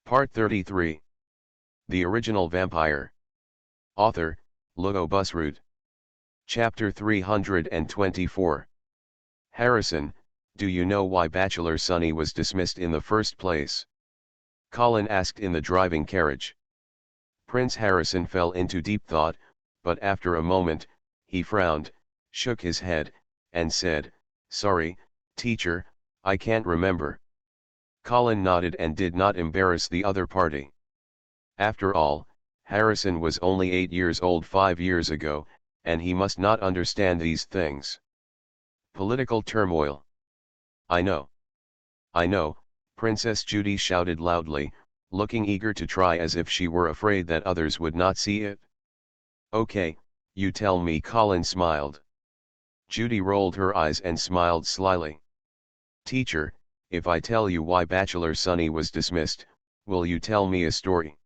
Part 33. The Original Vampire. Author, Lugo Busrud. Chapter 324. Harrison, do you know why Bachelor Sonny was dismissed in the first place? Colin asked in the driving carriage. Prince Harrison fell into deep thought, but after a moment, he frowned, shook his head, and said, "Sorry, teacher, I can't remember." Colin nodded and did not embarrass the other party. After all, Harrison was only 8 years old 5 years ago, and he must not understand these things. Political turmoil. I know. I know, Princess Judy shouted loudly, looking eager to try as if she were afraid that others would not see it. Okay, you tell me. Colin smiled. Judy rolled her eyes and smiled slyly. Teacher, if I tell you why Bachelor Sonny was dismissed, will you tell me a story?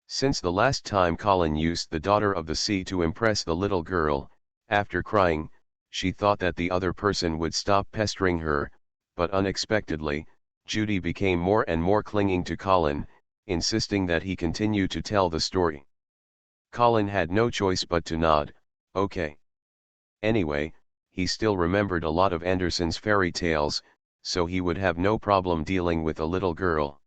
Since the last time Colin used the Daughter of the Sea to impress the little girl, after crying, she thought that the other person would stop pestering her, but unexpectedly, Judy became more and more clinging to Colin, insisting that he continue to tell the story. Colin had no choice but to nod, okay. Anyway, he still remembered a lot of Andersen's fairy tales, so he would have no problem dealing with a little girl.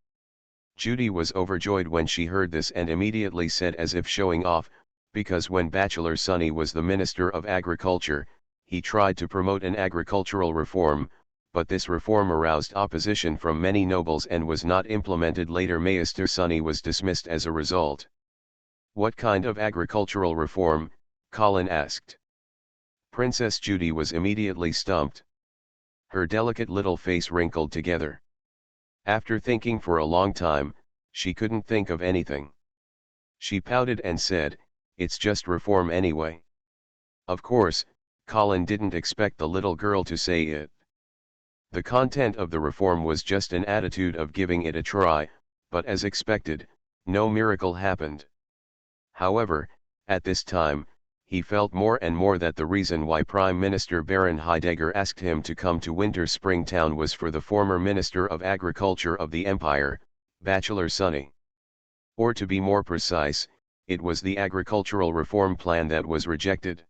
Judy was overjoyed when she heard this and immediately said, as if showing off, because when Bachelor Sonny was the Minister of Agriculture, he tried to promote an agricultural reform, but this reform aroused opposition from many nobles and was not implemented later. Maester Sonny was dismissed as a result. What kind of agricultural reform? Colin asked. Princess Judy was immediately stumped. Her delicate little face wrinkled together. After thinking for a long time, she couldn't think of anything. She pouted and said, "It's just reform anyway." Of course, Colin didn't expect the little girl to say it. The content of the reform was just an attitude of giving it a try, but as expected, no miracle happened. However, at this time, he felt more and more that the reason why Prime Minister Baron Heidegger asked him to come to Winter Springtown was for the former Minister of Agriculture of the Empire, Bachelor Sonny. Or to be more precise, it was the agricultural reform plan that was rejected.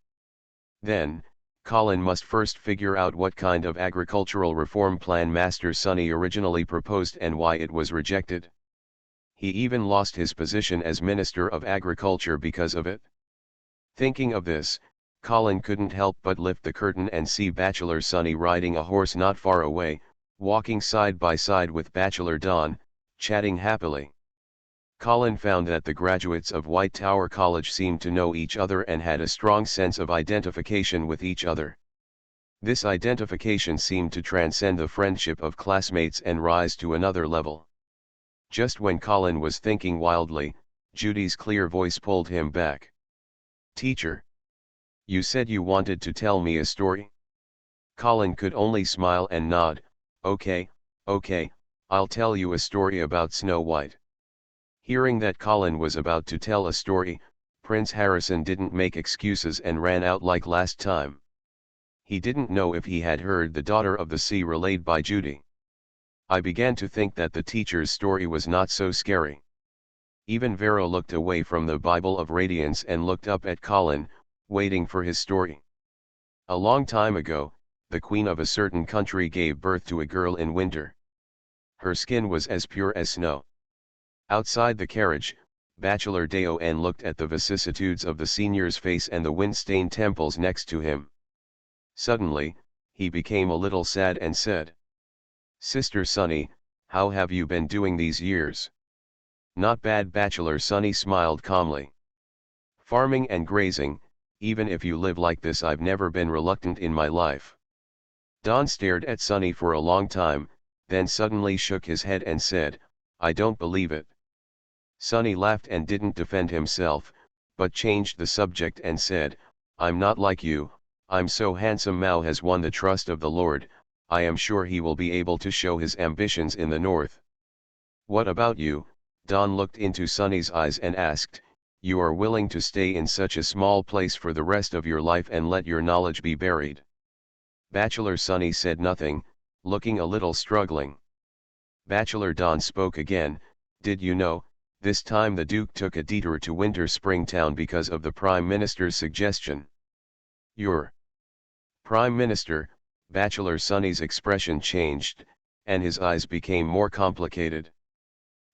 Then, Colin must first figure out what kind of agricultural reform plan Master Sonny originally proposed and why it was rejected. He even lost his position as Minister of Agriculture because of it. Thinking of this, Colin couldn't help but lift the curtain and see Bachelor Sonny riding a horse not far away, walking side by side with Bachelor Dawn, chatting happily. Colin found that the graduates of White Tower College seemed to know each other and had a strong sense of identification with each other. This identification seemed to transcend the friendship of classmates and rise to another level. Just when Colin was thinking wildly, Judy's clear voice pulled him back. Teacher, you said you wanted to tell me a story? Colin could only smile and nod. Okay, I'll tell you a story about Snow White. Hearing that Colin was about to tell a story, Prince Harrison didn't make excuses and ran out like last time. He didn't know if he had heard the Daughter of the Sea relayed by Judy. I began to think that the teacher's story was not so scary. Even Vero looked away from the Bible of Radiance and looked up at Colin, waiting for his story. A long time ago, the queen of a certain country gave birth to a girl in winter. Her skin was as pure as snow. Outside the carriage, Bachelor Daon looked at the vicissitudes of the senior's face and the wind-stained temples next to him. Suddenly, he became a little sad and said, "Sister Sonny, how have you been doing these years?" "Not bad." Bachelor Sonny smiled calmly. "Farming and grazing, even if you live like this. I've never been reluctant in my life." Don stared at Sonny for a long time, then suddenly shook his head and said, "I don't believe it." Sonny laughed and didn't defend himself, but changed the subject and said, "I'm not like you, I'm so handsome. Mao has won the trust of the Lord, I am sure he will be able to show his ambitions in the north." "What about you?" Don looked into Sonny's eyes and asked, "You are willing to stay in such a small place for the rest of your life and let your knowledge be buried?" Bachelor Sonny said nothing, looking a little struggling. Bachelor Don spoke again, Did you know, this time the Duke took a detour to Winter Springtown because of the Prime Minister's suggestion. Your Prime Minister, Bachelor Sonny's expression changed, and his eyes became more complicated.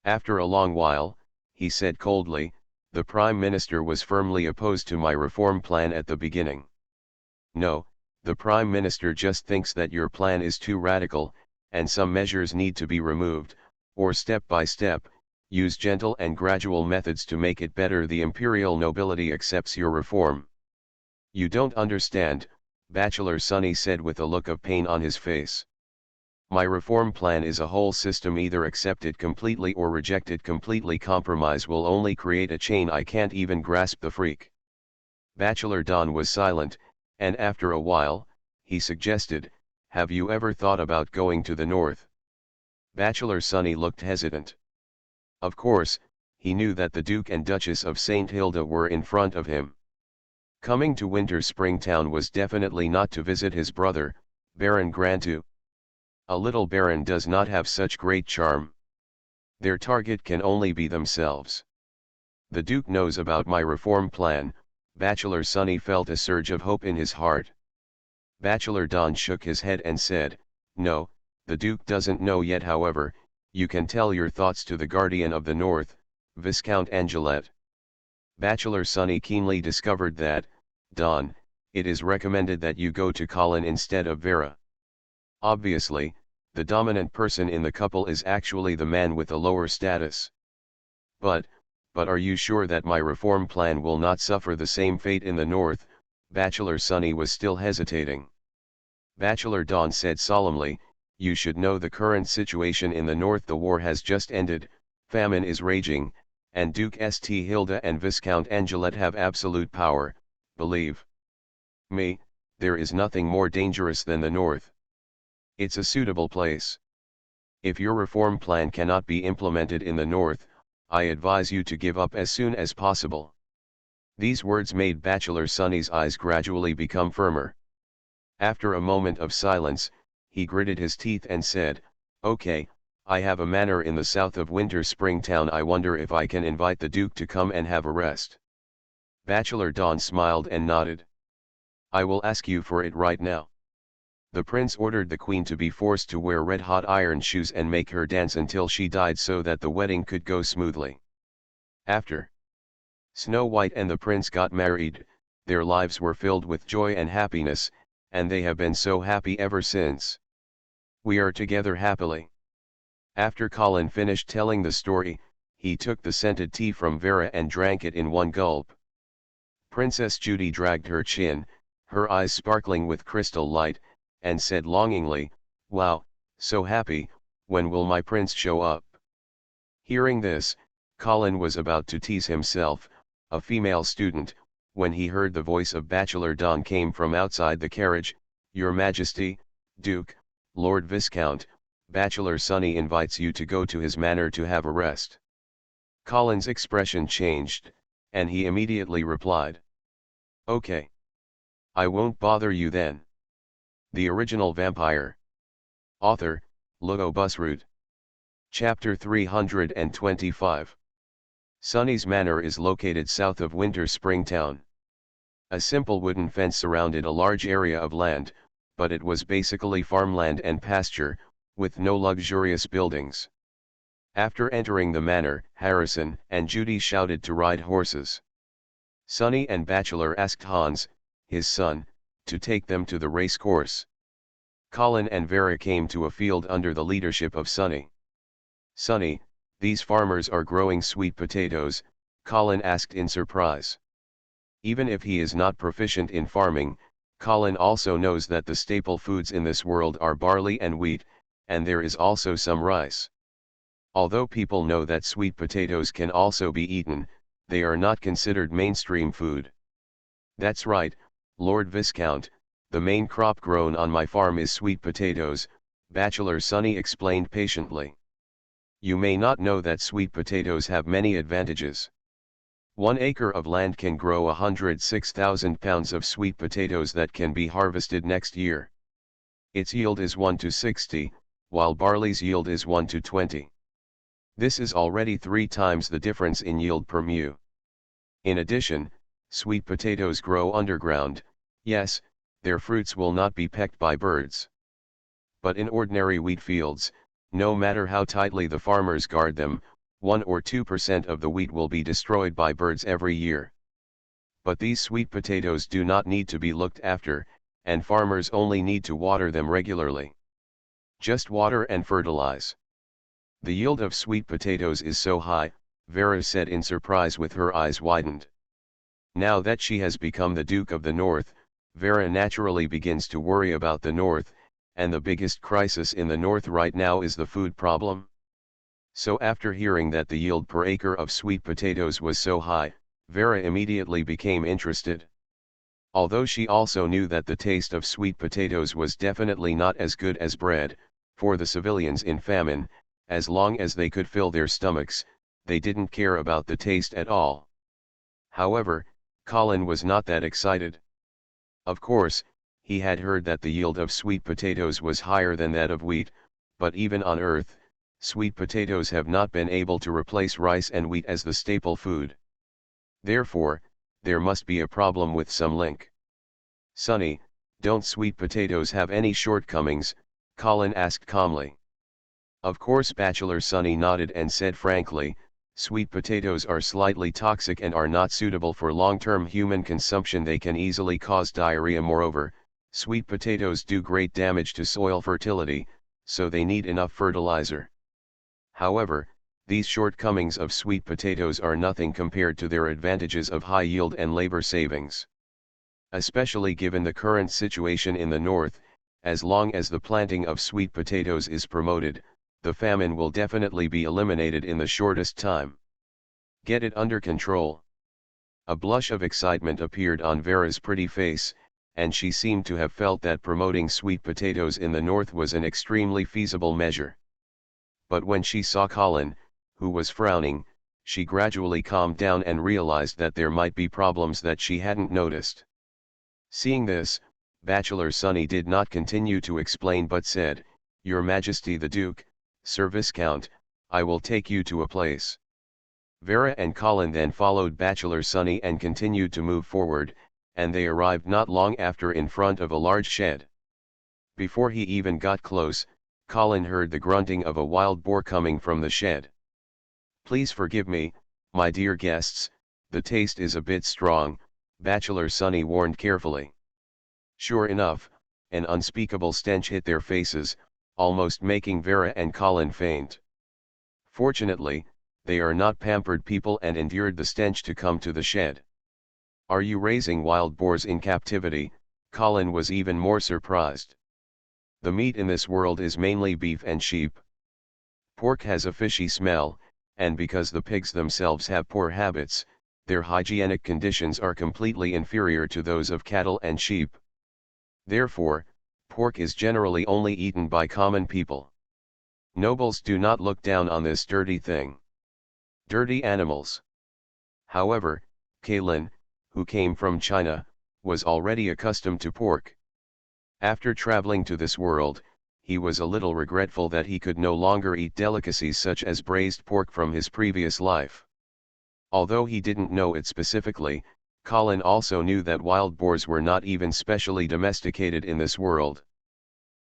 After a long while, he said coldly, the Prime Minister was firmly opposed to my reform plan at the beginning. No, the Prime Minister just thinks that your plan is too radical, and some measures need to be removed, or step by step, use gentle and gradual methods to make it better. The imperial nobility accepts your reform. You don't understand, Bachelor Sonny said with a look of pain on his face. My reform plan is a whole system, either accepted completely or rejected completely. Compromise will only create a chain I can't even grasp. The freak. Bachelor Don was silent, and after a while, he suggested, have you ever thought about going to the north? Bachelor Sonny looked hesitant. Of course, he knew that the Duke and Duchess of St. Hilda were in front of him. Coming to Winter Springtown was definitely not to visit his brother, Baron Grantu. A little baron does not have such great charm. Their target can only be themselves. The Duke knows about my reform plan. Bachelor Sonny felt a surge of hope in his heart. Bachelor Don shook his head and said, no, the Duke doesn't know yet. However, you can tell your thoughts to the Guardian of the North, Viscount Angelet. Bachelor Sonny keenly discovered that, Don, it is recommended that you go to Colin instead of Vera. Obviously, the dominant person in the couple is actually the man with a lower status. But are you sure that my reform plan will not suffer the same fate in the north? Bachelor Sonny was still hesitating. Bachelor Don said solemnly, you should know the current situation in the north. The war has just ended, famine is raging, and Duke St. Hilda and Viscount Angelet have absolute power. Believe me, there is nothing more dangerous than the north. It's a suitable place. If your reform plan cannot be implemented in the north, I advise you to give up as soon as possible. These words made Bachelor Sonny's eyes gradually become firmer. After a moment of silence, he gritted his teeth and said, okay, I have a manor in the south of Winter Springtown. I wonder if I can invite the Duke to come and have a rest. Bachelor Don smiled and nodded. I will ask you for it right now. The prince ordered the queen to be forced to wear red-hot iron shoes and make her dance until she died so that the wedding could go smoothly. After Snow White and the prince got married, their lives were filled with joy and happiness, and they have been so happy ever since. We are together happily. After Colin finished telling the story, he took the scented tea from Vera and drank it in one gulp. Princess Judy dragged her chin, her eyes sparkling with crystal light, and said longingly, wow, so happy, when will my prince show up? Hearing this, Colin was about to tease himself, a female student, when he heard the voice of Bachelor Don came from outside the carriage, Your Majesty, Duke, Lord Viscount, Bachelor Sonny invites you to go to his manor to have a rest. Colin's expression changed, and he immediately replied, okay. I won't bother you then. The Original Vampire. Author, Logo Busroot. Chapter 325. Sonny's Manor is located south of Winter Springtown. A simple wooden fence surrounded a large area of land, but it was basically farmland and pasture, with no luxurious buildings. After entering the manor, Harrison and Judy shouted to ride horses. Sonny and Bachelor asked Hans, his son, to take them to the race course. Colin and Vera came to a field under the leadership of Sonny. Sonny, these farmers are growing sweet potatoes, Colin asked in surprise. Even if he is not proficient in farming, Colin also knows that the staple foods in this world are barley and wheat, and there is also some rice. Although people know that sweet potatoes can also be eaten, they are not considered mainstream food. That's right, Lord Viscount, the main crop grown on my farm is sweet potatoes, Bachelor Sonny explained patiently. You may not know that sweet potatoes have many advantages. 1 acre of land can grow 106,000 pounds of sweet potatoes that can be harvested next year. Its yield is 1 to 60, while barley's yield is 1 to 20. This is already 3 times the difference in yield per mu. In addition, sweet potatoes grow underground. Yes, their fruits will not be pecked by birds. But in ordinary wheat fields, no matter how tightly the farmers guard them, 1 or 2% of the wheat will be destroyed by birds every year. But these sweet potatoes do not need to be looked after, and farmers only need to water them regularly. Just water and fertilize. The yield of sweet potatoes is so high, Vera said in surprise with her eyes widened. Now that she has become the Duke of the North, Vera naturally begins to worry about the North, and the biggest crisis in the North right now is the food problem. So after hearing that the yield per acre of sweet potatoes was so high, Vera immediately became interested. Although she also knew that the taste of sweet potatoes was definitely not as good as bread, for the civilians in famine, as long as they could fill their stomachs, they didn't care about the taste at all. However, Colin was not that excited. Of course, he had heard that the yield of sweet potatoes was higher than that of wheat, but even on Earth, sweet potatoes have not been able to replace rice and wheat as the staple food. Therefore, there must be a problem with some link. Sonny, don't sweet potatoes have any shortcomings? Colin asked calmly. Of course, Bachelor Sonny nodded and said frankly, sweet potatoes are slightly toxic and are not suitable for long-term human consumption. They can easily cause diarrhea. Moreover, sweet potatoes do great damage to soil fertility, so they need enough fertilizer. However, these shortcomings of sweet potatoes are nothing compared to their advantages of high yield and labor savings. Especially given the current situation in the North, as long as the planting of sweet potatoes is promoted, the famine will definitely be eliminated in the shortest time. Get it under control. A blush of excitement appeared on Vera's pretty face, and she seemed to have felt that promoting sweet potatoes in the North was an extremely feasible measure. But when she saw Colin, who was frowning, she gradually calmed down and realized that there might be problems that she hadn't noticed. Seeing this, Bachelor Sonny did not continue to explain but said, "Your Majesty the Duke, Sir Viscount, I will take you to a place." Vera and Colin then followed Bachelor Sonny and continued to move forward, and they arrived not long after in front of a large shed. Before he even got close, Colin heard the grunting of a wild boar coming from the shed. "Please forgive me, my dear guests, the taste is a bit strong," Bachelor Sonny warned carefully. Sure enough, an unspeakable stench hit their faces, almost making Vera and Colin faint. Fortunately, they are not pampered people and endured the stench to come to the shed. "Are you raising wild boars in captivity?" Colin was even more surprised. "The meat in this world is mainly beef and sheep. Pork has a fishy smell, and because the pigs themselves have poor habits, their hygienic conditions are completely inferior to those of cattle and sheep. Therefore, pork is generally only eaten by common people. Nobles do not look down on this dirty thing. Dirty animals." However, Kaylin, who came from China, was already accustomed to pork. After traveling to this world, he was a little regretful that he could no longer eat delicacies such as braised pork from his previous life. Although he didn't know it specifically, Colin also knew that wild boars were not even specially domesticated in this world.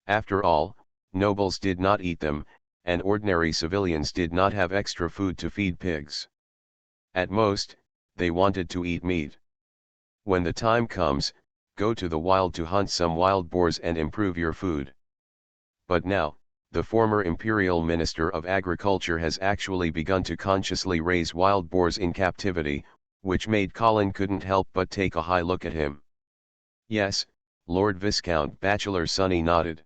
After all, nobles did not eat them, and ordinary civilians did not have extra food to feed pigs. At most, they wanted to eat meat. When the time comes, go to the wild to hunt some wild boars and improve your food. But now, the former Imperial Minister of Agriculture has actually begun to consciously raise wild boars in captivity, which made Colin couldn't help but take a high look at him. "Yes, Lord Viscount," Bachelor Sonny nodded.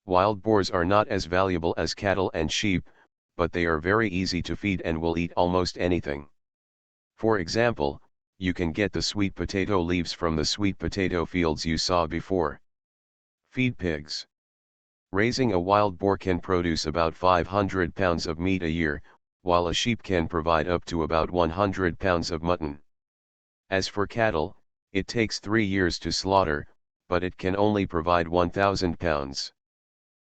"Wild boars are not as valuable as cattle and sheep, but they are very easy to feed and will eat almost anything. For example, you can get the sweet potato leaves from the sweet potato fields you saw before. Feed pigs. Raising a wild boar can produce about 500 pounds of meat a year, while a sheep can provide up to about 100 pounds of mutton. As for cattle, it takes 3 years to slaughter, but it can only provide 1,000 pounds.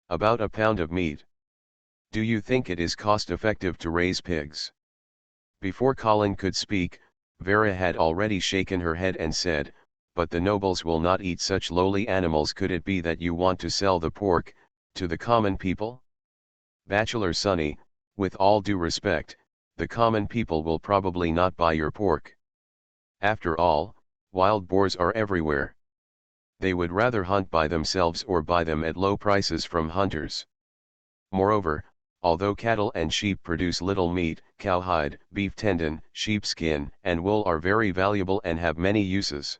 About a pound of meat. Do you think it is cost-effective to raise pigs? Before Colin could speak, Vera had already shaken her head and said, but the nobles will not eat such lowly animals. Could it be that you want to sell the pork to the common people? Bachelor Sonny, with all due respect, the common people will probably not buy your pork. After all, wild boars are everywhere. They would rather hunt by themselves or buy them at low prices from hunters. Moreover, although cattle and sheep produce little meat, cowhide, beef tendon, sheepskin, and wool are very valuable and have many uses.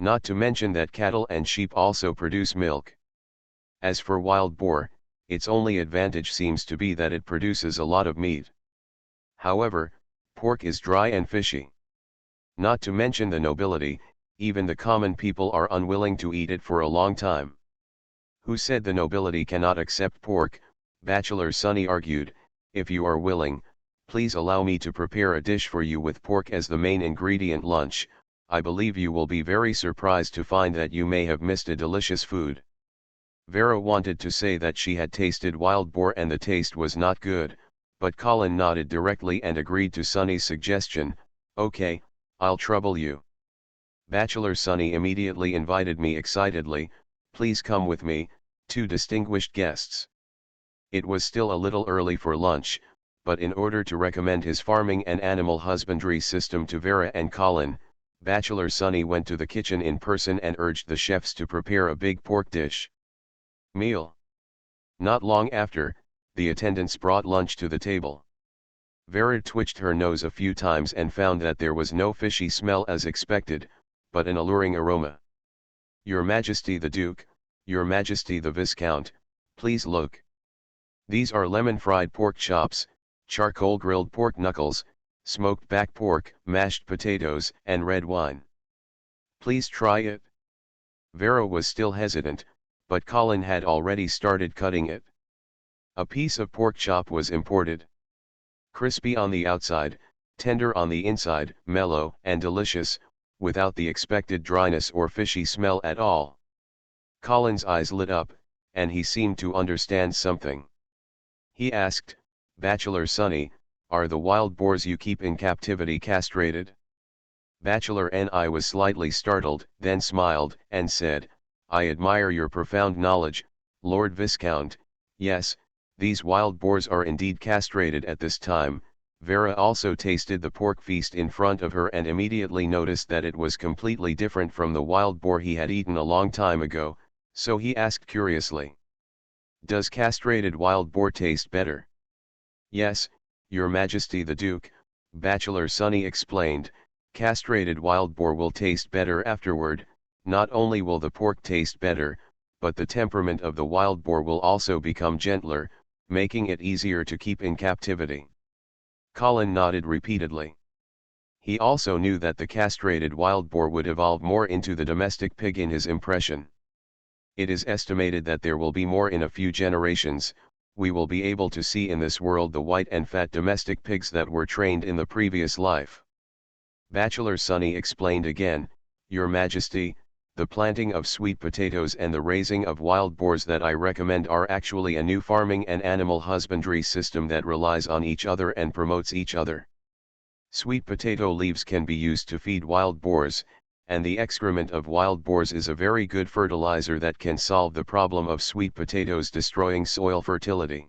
Not to mention that cattle and sheep also produce milk. As for wild boar, its only advantage seems to be that it produces a lot of meat. However, pork is dry and fishy. Not to mention the nobility, even the common people are unwilling to eat it for a long time. Who said the nobility cannot accept pork? Bachelor Sonny argued. If you are willing, please allow me to prepare a dish for you with pork as the main ingredient lunch. I believe you will be very surprised to find that you may have missed a delicious food. Vera wanted to say that she had tasted wild boar and the taste was not good, but Colin nodded directly and agreed to Sonny's suggestion. Okay, I'll trouble you. Bachelor Sonny immediately invited me excitedly, please come with me, two distinguished guests. It was still a little early for lunch, but in order to recommend his farming and animal husbandry system to Vera and Colin, Bachelor Sonny went to the kitchen in person and urged the chefs to prepare a big pork dish. Meal. Not long after, the attendants brought lunch to the table. Vera twitched her nose a few times and found that there was no fishy smell as expected, but an alluring aroma. Your Majesty the Duke, Your Majesty the Viscount, please look. These are lemon-fried pork chops, charcoal-grilled pork knuckles, smoked back pork, mashed potatoes, and red wine. Please try it. Vera was still hesitant, but Colin had already started cutting it. A piece of pork chop was imported. Crispy on the outside, tender on the inside, mellow and delicious, without the expected dryness or fishy smell at all. Colin's eyes lit up, and he seemed to understand something. He asked, Bachelor Sonny, are the wild boars you keep in captivity castrated? Bachelor Ni was slightly startled, then smiled, and said, I admire your profound knowledge, Lord Viscount. Yes, these wild boars are indeed castrated at this time. Vera also tasted the pork feast in front of her and immediately noticed that it was completely different from the wild boar he had eaten a long time ago, so he asked curiously, does castrated wild boar taste better? Yes, Your Majesty the Duke, Bachelor Sonny explained, castrated wild boar will taste better afterward. Not only will the pork taste better, but the temperament of the wild boar will also become gentler, making it easier to keep in captivity. Colin nodded repeatedly. He also knew that the castrated wild boar would evolve more into the domestic pig in his impression. It is estimated that there will be more in a few generations. We will be able to see in this world the white and fat domestic pigs that were trained in the previous life. Bachelor Sonny explained again, Your Majesty, the planting of sweet potatoes and the raising of wild boars that I recommend are actually a new farming and animal husbandry system that relies on each other and promotes each other. Sweet potato leaves can be used to feed wild boars, and the excrement of wild boars is a very good fertilizer that can solve the problem of sweet potatoes destroying soil fertility.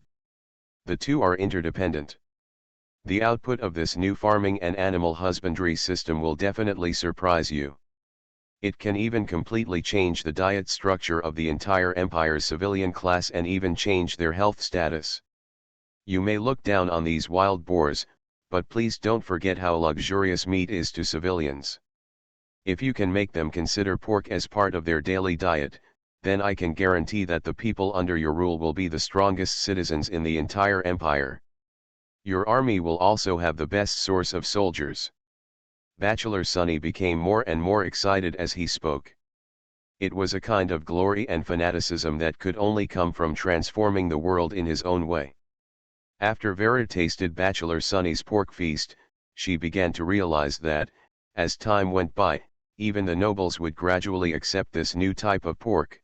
The two are interdependent. The output of this new farming and animal husbandry system will definitely surprise you. It can even completely change the diet structure of the entire empire's civilian class and even change their health status. You may look down on these wild boars, but please don't forget how luxurious meat is to civilians. If you can make them consider pork as part of their daily diet, then I can guarantee that the people under your rule will be the strongest citizens in the entire empire. Your army will also have the best source of soldiers. Bachelor Sonny became more and more excited as he spoke. It was a kind of glory and fanaticism that could only come from transforming the world in his own way. After Vera tasted Bachelor Sonny's pork feast, she began to realize that, as time went by, even the nobles would gradually accept this new type of pork.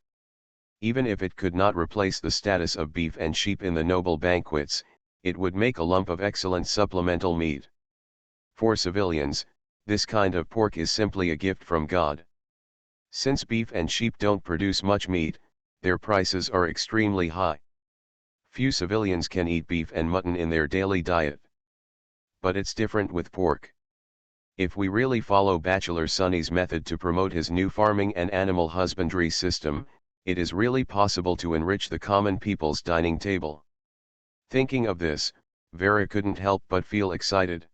Even if it could not replace the status of beef and sheep in the noble banquets, it would make a lump of excellent supplemental meat. For civilians, this kind of pork is simply a gift from God. Since beef and sheep don't produce much meat, their prices are extremely high. Few civilians can eat beef and mutton in their daily diet. But it's different with pork. If we really follow Bachelor Sonny's method to promote his new farming and animal husbandry system, it is really possible to enrich the common people's dining table. Thinking of this, Vera couldn't help but feel excited.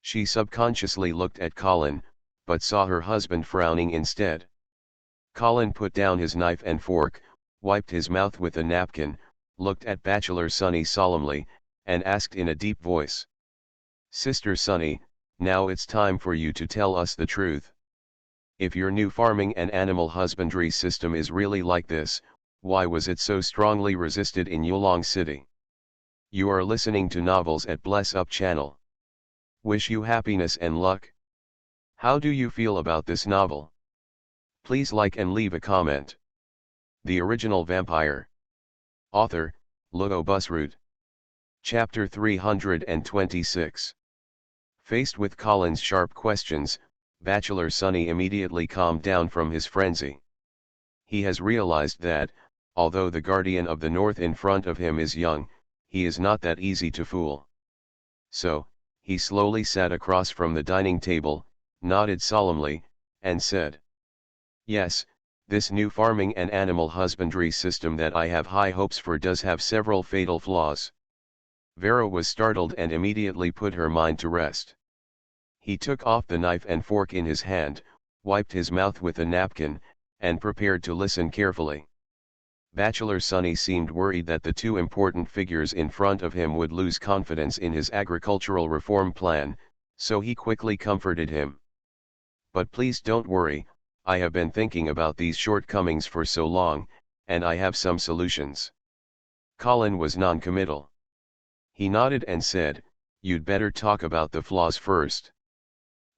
She subconsciously looked at Colin, but saw her husband frowning instead. Colin put down his knife and fork, wiped his mouth with a napkin, looked at Bachelor Sonny solemnly, and asked in a deep voice. "Sister Sonny, now it's time for you to tell us the truth. If your new farming and animal husbandry system is really like this, why was it so strongly resisted in Yulong City?" You are listening to Novels at Bless Up channel. Wish you happiness and luck. How do you feel about this novel? Please like and leave a comment. The Original Vampire. Author, Lugo Busroot. Chapter 326. Faced with Colin's sharp questions, Bachelor Sonny immediately calmed down from his frenzy. He has realized that, although the Guardian of the North in front of him is young, he is not that easy to fool. So, he slowly sat across from the dining table, nodded solemnly, and said, "Yes, this new farming and animal husbandry system that I have high hopes for does have several fatal flaws." Vera was startled and immediately put her mind to rest. He took off the knife and fork in his hand, wiped his mouth with a napkin, and prepared to listen carefully. Bachelor Sonny seemed worried that the two important figures in front of him would lose confidence in his agricultural reform plan, so he quickly comforted him. "But please don't worry, I have been thinking about these shortcomings for so long, and I have some solutions." Colin was non-committal. He nodded and said, "You'd better talk about the flaws first."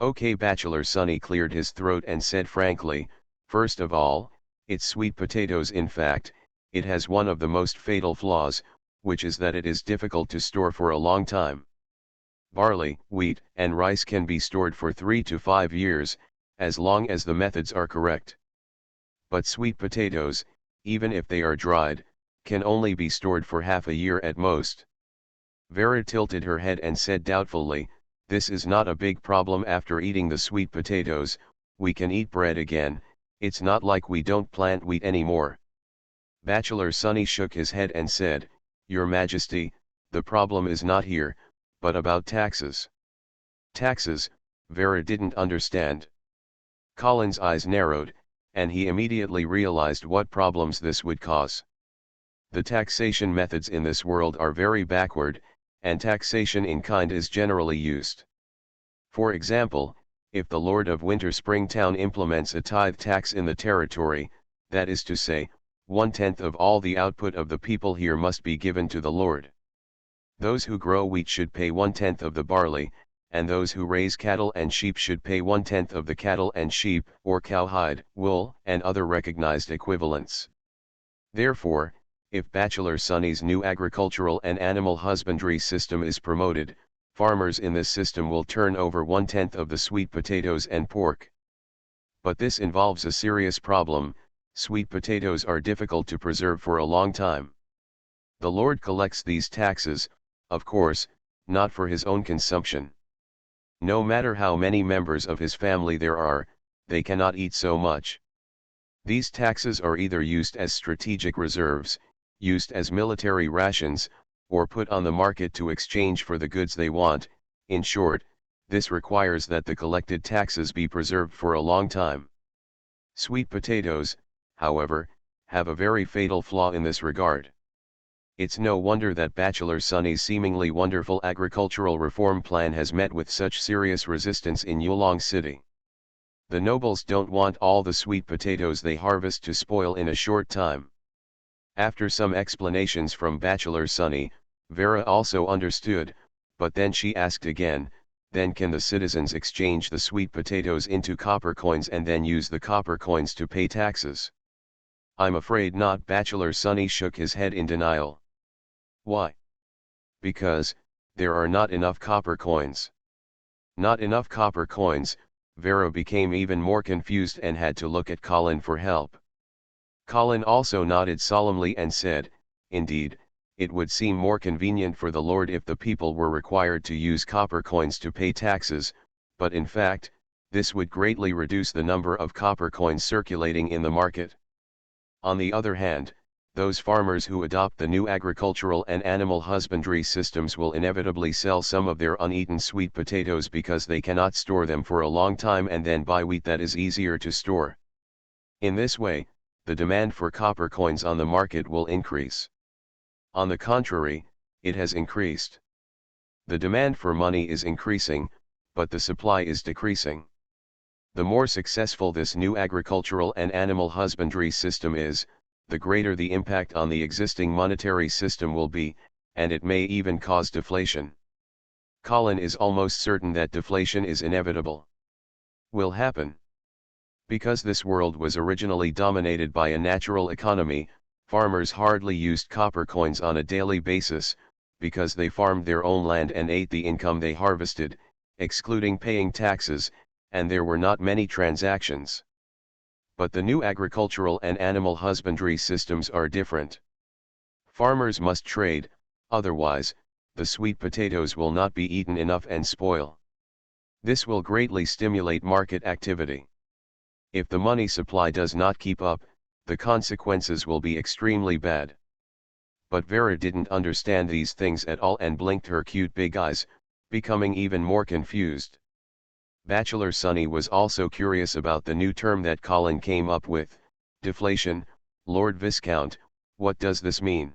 "Okay." Bachelor Sonny cleared his throat and said frankly, "First of all, it's sweet potatoes. In fact, it has one of the most fatal flaws, which is that it is difficult to store for a long time. Barley, wheat, and rice can be stored for 3 to 5 years, as long as the methods are correct. But sweet potatoes, even if they are dried, can only be stored for half a year at most." Vera tilted her head and said doubtfully, "This is not a big problem. After eating the sweet potatoes, we can eat bread again. It's not like we don't plant wheat anymore." Bachelor Sonny shook his head and said, "Your Majesty, the problem is not here, but about taxes." Taxes? Vera didn't understand. Colin's eyes narrowed, and he immediately realized what problems this would cause. The taxation methods in this world are very backward, and taxation in kind is generally used. For example, if the Lord of Winter Springtown implements a tithe tax in the territory, that is to say, 1/10 of all the output of the people here must be given to the Lord. Those who grow wheat should pay 1/10 of the barley, and those who raise cattle and sheep should pay 1/10 of the cattle and sheep, or cowhide, wool, and other recognized equivalents. Therefore, if Bachelor Sonny's new agricultural and animal husbandry system is promoted, farmers in this system will turn over 1/10 of the sweet potatoes and pork. But this involves a serious problem: sweet potatoes are difficult to preserve for a long time. The Lord collects these taxes, of course, not for his own consumption. No matter how many members of his family there are, they cannot eat so much. These taxes are either used as strategic reserves, used as military rations, or put on the market to exchange for the goods they want. In short, this requires that the collected taxes be preserved for a long time. Sweet potatoes, however, have a very fatal flaw in this regard. It's no wonder that Bachelor Sonny's seemingly wonderful agricultural reform plan has met with such serious resistance in Yulong City. The nobles don't want all the sweet potatoes they harvest to spoil in a short time. After some explanations from Bachelor Sonny, Vera also understood, but then she asked again, "Then can the citizens exchange the sweet potatoes into copper coins and then use the copper coins to pay taxes?" I'm afraid not. Bachelor Sunny shook his head in denial. Why? Because, there are not enough copper coins. Not enough copper coins. Vera became even more confused and had to look at Colin for help. Colin also nodded solemnly and said, indeed, it would seem more convenient for the Lord if the people were required to use copper coins to pay taxes, but in fact, this would greatly reduce the number of copper coins circulating in the market. On the other hand, those farmers who adopt the new agricultural and animal husbandry systems will inevitably sell some of their uneaten sweet potatoes because they cannot store them for a long time and then buy wheat that is easier to store. In this way, the demand for copper coins on the market will increase. On the contrary, it has increased. The demand for money is increasing, but the supply is decreasing. The more successful this new agricultural and animal husbandry system is, the greater the impact on the existing monetary system will be, and it may even cause deflation. Colin is almost certain that deflation is inevitable. Will happen. Because this world was originally dominated by a natural economy, farmers hardly used copper coins on a daily basis, because they farmed their own land and ate the income they harvested, excluding paying taxes, and there were not many transactions. But the new agricultural and animal husbandry systems are different. Farmers must trade, otherwise, the sweet potatoes will not be eaten enough and spoil. This will greatly stimulate market activity. If the money supply does not keep up, the consequences will be extremely bad. But Vera didn't understand these things at all and blinked her cute big eyes, becoming even more confused. Bachelor Sunny was also curious about the new term that Colin came up with, deflation. Lord Viscount, what does this mean?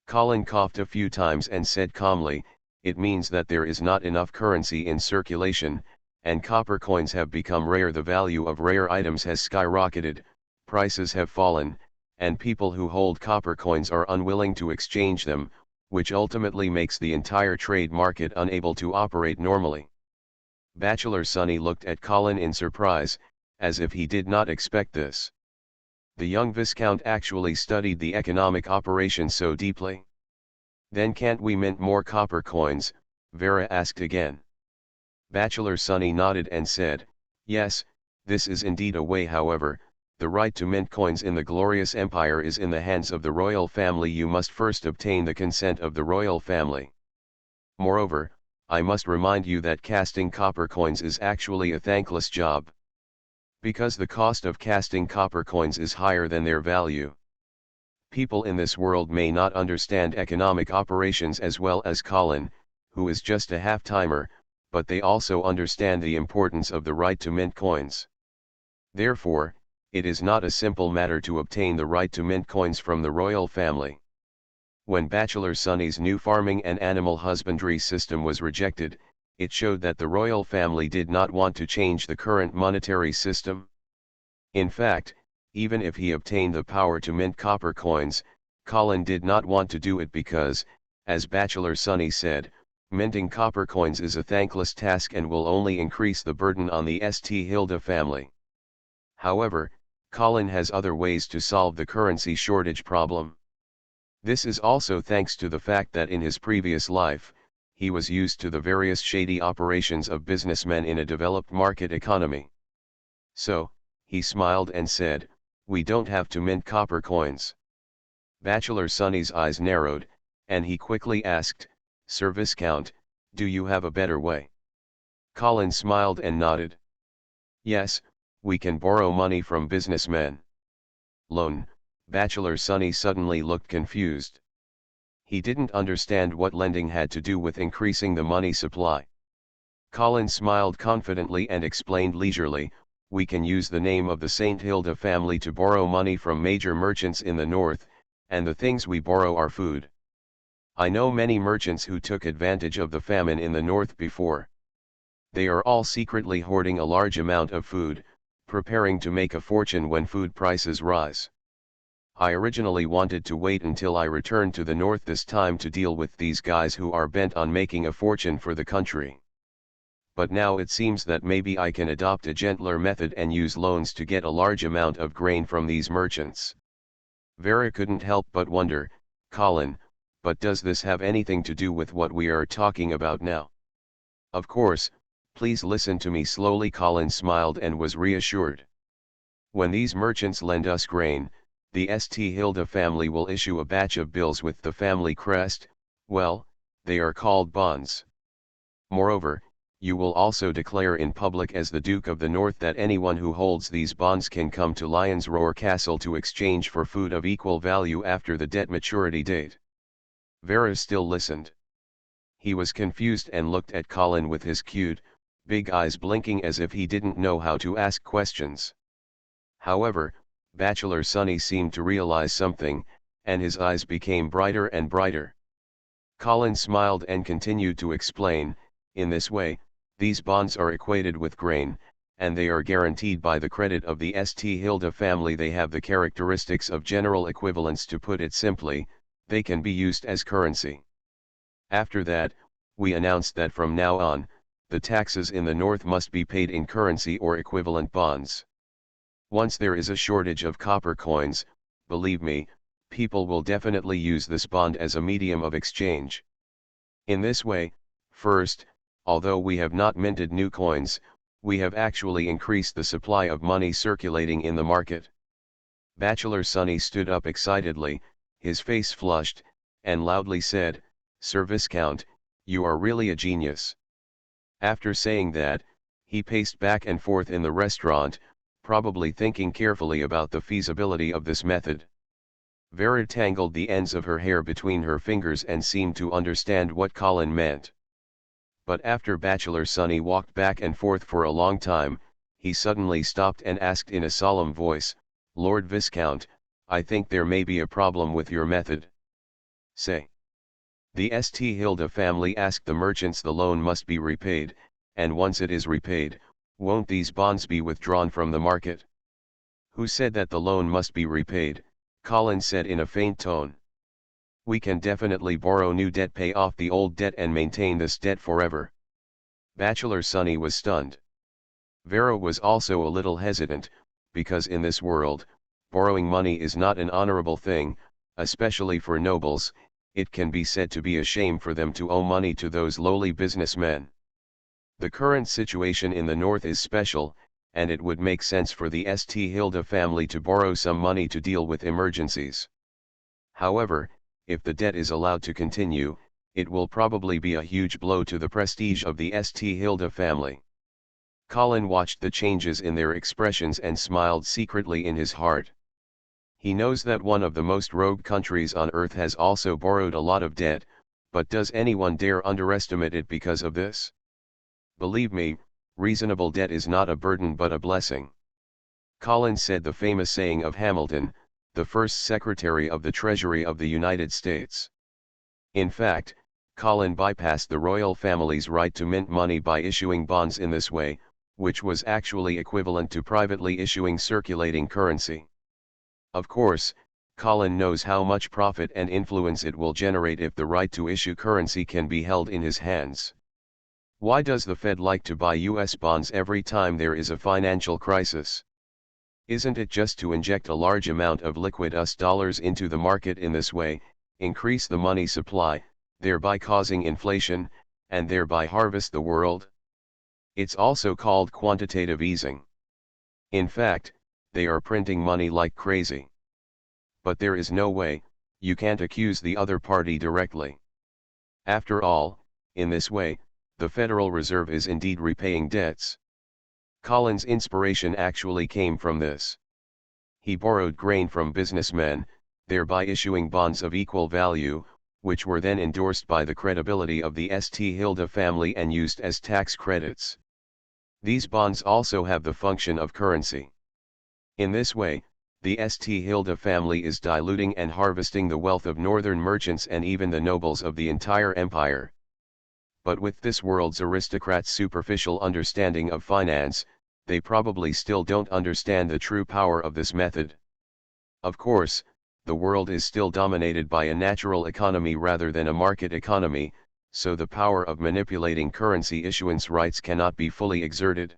Colin coughed a few times and said calmly, it means that there is not enough currency in circulation, and copper coins have become rare. The value of rare items has skyrocketed, prices have fallen, and people who hold copper coins are unwilling to exchange them, which ultimately makes the entire trade market unable to operate normally. Bachelor Sunny looked at Colin in surprise, as if he did not expect this. The young Viscount actually studied the economic operation so deeply. Then can't we mint more copper coins? Vera asked again. Bachelor Sunny nodded and said, yes, this is indeed a way. However, the right to mint coins in the glorious empire is in the hands of the royal family. You must first obtain the consent of the royal family. Moreover, I must remind you that casting copper coins is actually a thankless job. Because the cost of casting copper coins is higher than their value. People in this world may not understand economic operations as well as Colin, who is just a half-timer, but they also understand the importance of the right to mint coins. Therefore, it is not a simple matter to obtain the right to mint coins from the royal family. When Bachelor Sunny's new farming and animal husbandry system was rejected, it showed that the royal family did not want to change the current monetary system. In fact, even if he obtained the power to mint copper coins, Colin did not want to do it because, as Bachelor Sunny said, minting copper coins is a thankless task and will only increase the burden on the St. Hilda family. However, Colin has other ways to solve the currency shortage problem. This is also thanks to the fact that in his previous life, he was used to the various shady operations of businessmen in a developed market economy. So, he smiled and said, we don't have to mint copper coins. Bachelor Sunny's eyes narrowed, and he quickly asked, Sir Viscount, do you have a better way? Colin smiled and nodded. Yes, we can borrow money from businessmen. Loan. Bachelor Sunny suddenly looked confused. He didn't understand what lending had to do with increasing the money supply. Colin smiled confidently and explained leisurely, we can use the name of the St. Hilda family to borrow money from major merchants in the north, and the things we borrow are food. I know many merchants who took advantage of the famine in the north before. They are all secretly hoarding a large amount of food, preparing to make a fortune when food prices rise. I originally wanted to wait until I returned to the north this time to deal with these guys who are bent on making a fortune for the country. But now it seems that maybe I can adopt a gentler method and use loans to get a large amount of grain from these merchants. Vera couldn't help but wonder, Colin, but does this have anything to do with what we are talking about now? Of course, please listen to me slowly. Colin smiled and was reassured. When these merchants lend us grain, the St. Hilda family will issue a batch of bills with the family crest, well, they are called bonds. Moreover, you will also declare in public as the Duke of the North that anyone who holds these bonds can come to Lion's Roar Castle to exchange for food of equal value after the debt maturity date. Vera still listened. He was confused and looked at Colin with his cute, big eyes blinking as if he didn't know how to ask questions. However, Bachelor Sonny seemed to realize something, and his eyes became brighter and brighter. Colin smiled and continued to explain, in this way, these bonds are equated with grain, and they are guaranteed by the credit of the St. Hilda family. They have the characteristics of general equivalence. To put it simply, they can be used as currency. After that, we announced that from now on, the taxes in the north must be paid in currency or equivalent bonds. Once there is a shortage of copper coins, believe me, people will definitely use this bond as a medium of exchange. In this way, first, although we have not minted new coins, we have actually increased the supply of money circulating in the market. Bachelor Sonny stood up excitedly, his face flushed, and loudly said, "Sir Viscount, you are really a genius." After saying that, he paced back and forth in the restaurant, probably thinking carefully about the feasibility of this method. Vera tangled the ends of her hair between her fingers and seemed to understand what Colin meant. But after Bachelor Sonny walked back and forth for a long time, he suddenly stopped and asked in a solemn voice, "Lord Viscount, I think there may be a problem with your method." "Say." The St. Hilda family asked the merchants. "The loan must be repaid, and once it is repaid, won't these bonds be withdrawn from the market?" "Who said that the loan must be repaid?" Colin said in a faint tone. "We can definitely borrow new debt, pay off the old debt and maintain this debt forever." Bachelor Sonny was stunned. Vera was also a little hesitant, because in this world, borrowing money is not an honorable thing, especially for nobles. It can be said to be a shame for them to owe money to those lowly businessmen. The current situation in the north is special, and it would make sense for the St. Hilda family to borrow some money to deal with emergencies. However, if the debt is allowed to continue, it will probably be a huge blow to the prestige of the St. Hilda family. Colin watched the changes in their expressions and smiled secretly in his heart. He knows that one of the most rogue countries on earth has also borrowed a lot of debt, but does anyone dare underestimate it because of this? Believe me, reasonable debt is not a burden but a blessing. Colin said the famous saying of Hamilton, the first Secretary of the Treasury of the United States. In fact, Colin bypassed the royal family's right to mint money by issuing bonds in this way, which was actually equivalent to privately issuing circulating currency. Of course, Colin knows how much profit and influence it will generate if the right to issue currency can be held in his hands. Why does the Fed like to buy US bonds every time there is a financial crisis? Isn't it just to inject a large amount of liquid US dollars into the market in this way, increase the money supply, thereby causing inflation, and thereby harvest the world? It's also called quantitative easing. In fact, they are printing money like crazy. But there is no way, you can't accuse the other party directly. After all, in this way, the Federal Reserve is indeed repaying debts. Colin's inspiration actually came from this. He borrowed grain from businessmen, thereby issuing bonds of equal value, which were then endorsed by the credibility of the St. Hilda family and used as tax credits. These bonds also have the function of currency. In this way, the St. Hilda family is diluting and harvesting the wealth of northern merchants and even the nobles of the entire empire. But with this world's aristocrats' superficial understanding of finance, they probably still don't understand the true power of this method. Of course, the world is still dominated by a natural economy rather than a market economy, so the power of manipulating currency issuance rights cannot be fully exerted.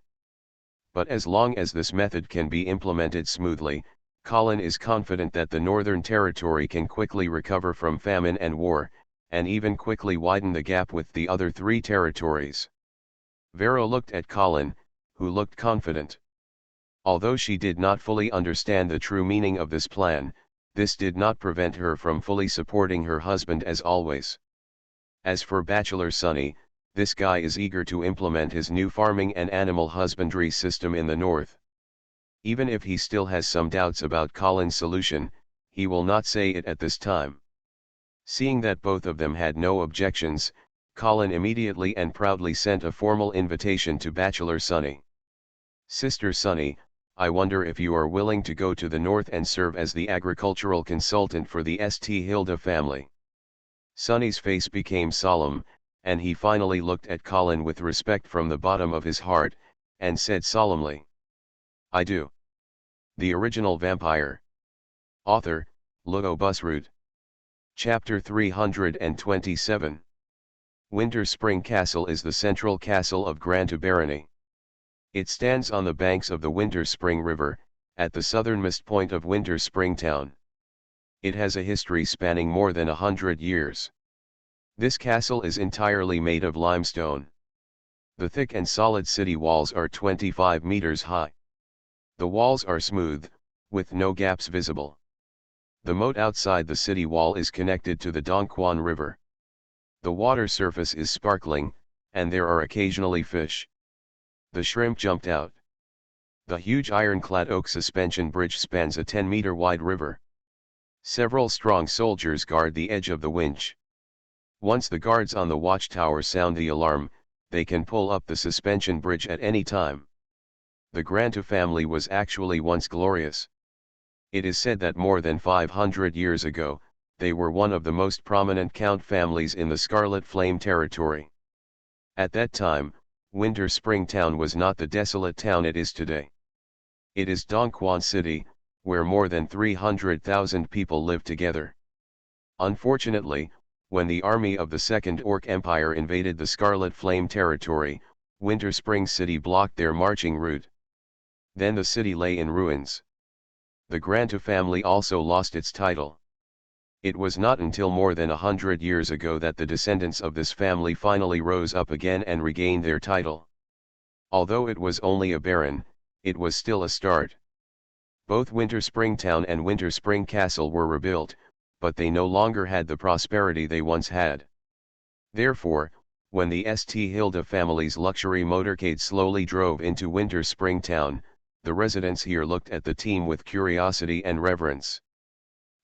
But as long as this method can be implemented smoothly, Colin is confident that the Northern Territory can quickly recover from famine and war, and even quickly widen the gap with the other 3 territories. Vera looked at Colin, who looked confident. Although she did not fully understand the true meaning of this plan, this did not prevent her from fully supporting her husband as always. As for Bachelor Sonny, this guy is eager to implement his new farming and animal husbandry system in the north. Even if he still has some doubts about Colin's solution, he will not say it at this time. Seeing that both of them had no objections, Colin immediately and proudly sent a formal invitation to Bachelor Sonny. "Sister Sonny, I wonder if you are willing to go to the north and serve as the agricultural consultant for the St. Hilda family." Sonny's face became solemn, and he finally looked at Colin with respect from the bottom of his heart, and said solemnly, "I do." The Original Vampire. Author, Lugo Busroot. Chapter 327. Winter Spring Castle is the central castle of Grantu Barony. It stands on the banks of the Winter Spring River, at the southernmost point of Winter Spring Town. It has a history spanning more than 100 years. This castle is entirely made of limestone. The thick and solid city walls are 25 meters high. The walls are smooth, with no gaps visible. The moat outside the city wall is connected to the Dongquan River. The water surface is sparkling, and there are occasionally fish. The shrimp jumped out. The huge ironclad oak suspension bridge spans a 10-meter wide river. Several strong soldiers guard the edge of the winch. Once the guards on the watchtower sound the alarm, they can pull up the suspension bridge at any time. The Grantu family was actually once glorious. It is said that more than 500 years ago, they were one of the most prominent count families in the Scarlet Flame territory. At that time, Winter Spring Town was not the desolate town it is today. It is Dongquan City, where more than 300,000 people live together. Unfortunately, when the army of the Second Orc Empire invaded the Scarlet Flame territory, Winter Spring City blocked their marching route. Then the city lay in ruins. The Grantu family also lost its title. It was not until more than 100 years ago that the descendants of this family finally rose up again and regained their title. Although it was only a baron, it was still a start. Both Winter Spring Town and Winter Spring Castle were rebuilt, but they no longer had the prosperity they once had. Therefore, when the St. Hilda family's luxury motorcade slowly drove into Winter Spring Town, the residents here looked at the team with curiosity and reverence.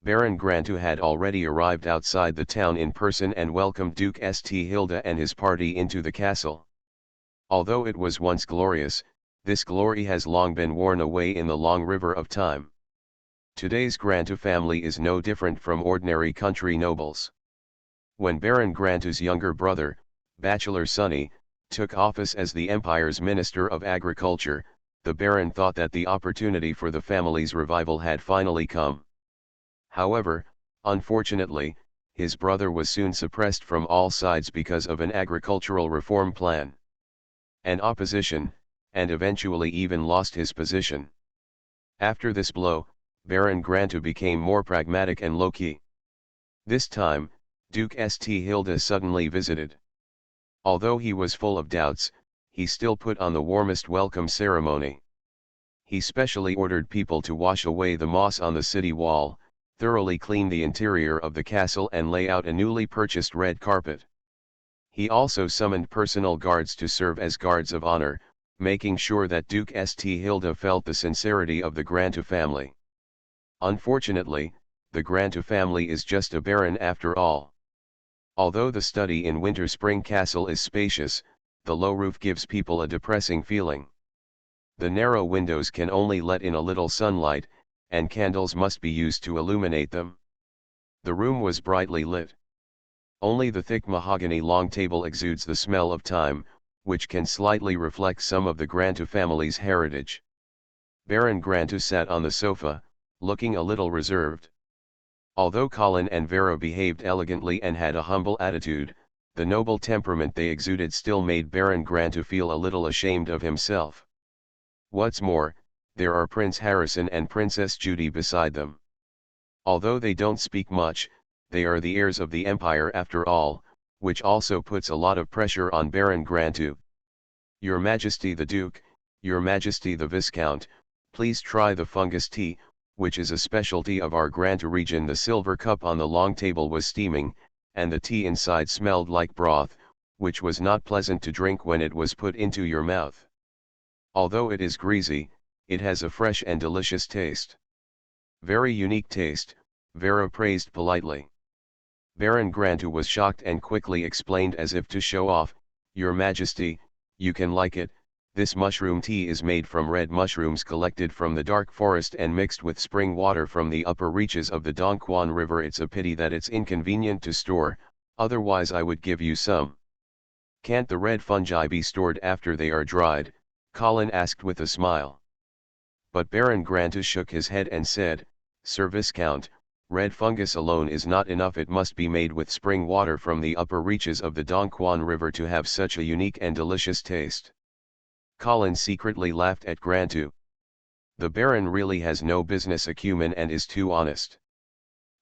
Baron Grantu had already arrived outside the town in person and welcomed Duke St. Hilda and his party into the castle. Although it was once glorious, this glory has long been worn away in the long river of time. Today's Grantu family is no different from ordinary country nobles. When Baron Grantu's younger brother, Bachelor Sonny, took office as the empire's Minister of Agriculture, the Baron thought that the opportunity for the family's revival had finally come. However, unfortunately, his brother was soon suppressed from all sides because of an agricultural reform plan. An opposition, and eventually even lost his position. After this blow, Baron Grantu became more pragmatic and low-key. This time, Duke St. Hilda suddenly visited. Although he was full of doubts, he still put on the warmest welcome ceremony. He specially ordered people to wash away the moss on the city wall, thoroughly clean the interior of the castle and lay out a newly purchased red carpet. He also summoned personal guards to serve as guards of honor, making sure that Duke St. Hilda felt the sincerity of the Grantu family. Unfortunately, the Grantu family is just a baron after all. Although the study in Winter Spring Castle is spacious, the low roof gives people a depressing feeling. The narrow windows can only let in a little sunlight, and candles must be used to illuminate them. The room was brightly lit. Only the thick mahogany long table exudes the smell of time, which can slightly reflect some of the Grantu family's heritage. Baron Grantu sat on the sofa, looking a little reserved. Although Colin and Vera behaved elegantly and had a humble attitude, the noble temperament they exuded still made Baron Grantu feel a little ashamed of himself. What's more, There are Prince Harrison and Princess Judy beside them. Although they don't speak much, they are the heirs of the Empire after all, which also puts a lot of pressure on Baron Grantu. Your Majesty the Duke, Your Majesty the Viscount, please try the fungus tea, which is a specialty of our Grantu region. The silver cup on the long table was steaming, and the tea inside smelled like broth, which was not pleasant to drink when it was put into your mouth. Although it is greasy, it has a fresh and delicious taste. Very unique taste, Vera praised politely. Baron Grantu was shocked and quickly explained as if to show off, Your Majesty, you can like it. This mushroom tea is made from red mushrooms collected from the dark forest and mixed with spring water from the upper reaches of the Dongquan River. It's a pity that it's inconvenient to store, otherwise I would give you some. Can't the red fungi be stored after they are dried? Colin asked with a smile. But Baron Grantu shook his head and said, Sir Viscount, red fungus alone is not enough. It must be made with spring water from the upper reaches of the Dongquan River to have such a unique and delicious taste. Colin secretly laughed at Grantu. The Baron really has no business acumen and is too honest.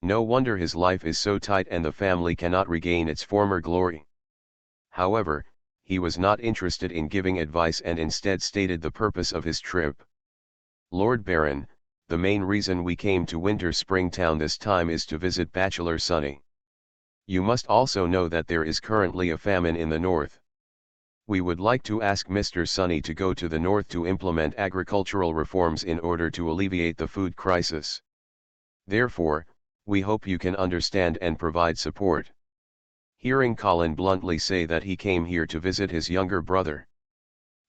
No wonder his life is so tight and the family cannot regain its former glory. However, he was not interested in giving advice and instead stated the purpose of his trip. Lord Baron, the main reason we came to Winter Springtown this time is to visit Bachelor Sunny. You must also know that there is currently a famine in the north. We would like to ask Mr. Sunny to go to the north to implement agricultural reforms in order to alleviate the food crisis. Therefore, we hope you can understand and provide support. Hearing Colin bluntly say that he came here to visit his younger brother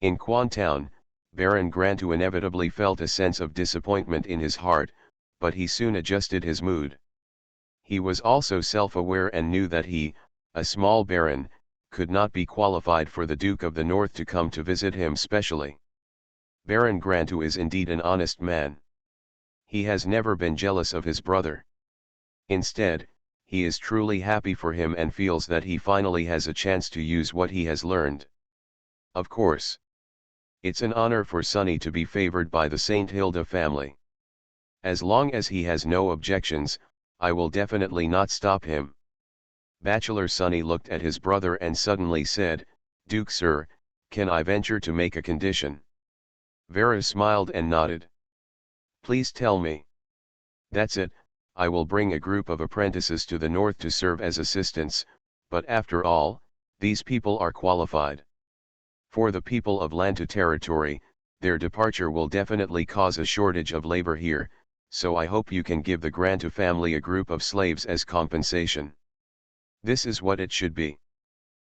in Quantown, Baron Grantu inevitably felt a sense of disappointment in his heart, but he soon adjusted his mood. He was also self-aware and knew that he, a small baron, could not be qualified for the Duke of the North to come to visit him specially. Baron Grantu is indeed an honest man. He has never been jealous of his brother. Instead, he is truly happy for him and feels that he finally has a chance to use what he has learned. Of course, it's an honor for Sunny to be favored by the St. Hilda family. As long as he has no objections, I will definitely not stop him. Bachelor Sunny looked at his brother and suddenly said, Duke sir, can I venture to make a condition? Vera smiled and nodded. Please tell me. That's it, I will bring a group of apprentices to the north to serve as assistants, but after all, these people are qualified. For the people of Lantu territory, their departure will definitely cause a shortage of labor here, so I hope you can give the Grantu family a group of slaves as compensation. This is what it should be.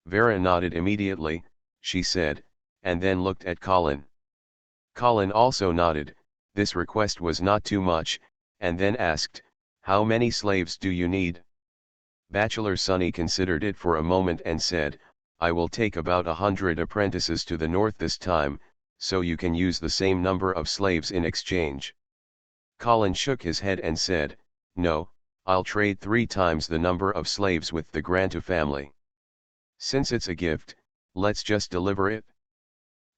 Vera nodded immediately, she said, and then looked at Colin. Colin also nodded. This request was not too much, and then asked, how many slaves do you need? Bachelor Sunny considered it for a moment and said, I will take about 100 apprentices to the north this time, so you can use the same number of slaves in exchange. Colin shook his head and said, no, I'll trade 3 times the number of slaves with the Grantu family. Since it's a gift, let's just deliver it.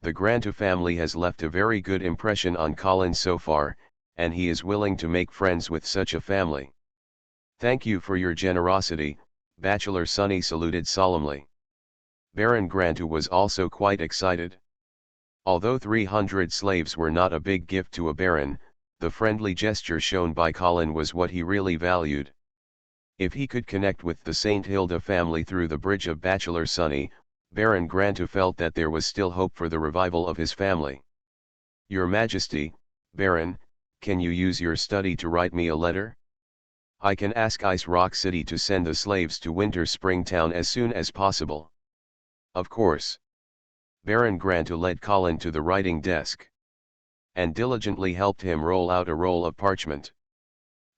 The Grantu family has left a very good impression on Colin so far, and he is willing to make friends with such a family. Thank you for your generosity, Bachelor Sunny saluted solemnly. Baron Grantu was also quite excited. Although 300 slaves were not a big gift to a baron, the friendly gesture shown by Colin was what he really valued. If he could connect with the St. Hilda family through the bridge of Bachelor Sunny, Baron Grantu felt that there was still hope for the revival of his family. Your Majesty, Baron, can you use your study to write me a letter? I can ask Ice Rock City to send the slaves to Winter Springtown as soon as possible. Of course. Baron Grantu led Colin to the writing desk and diligently helped him roll out a roll of parchment.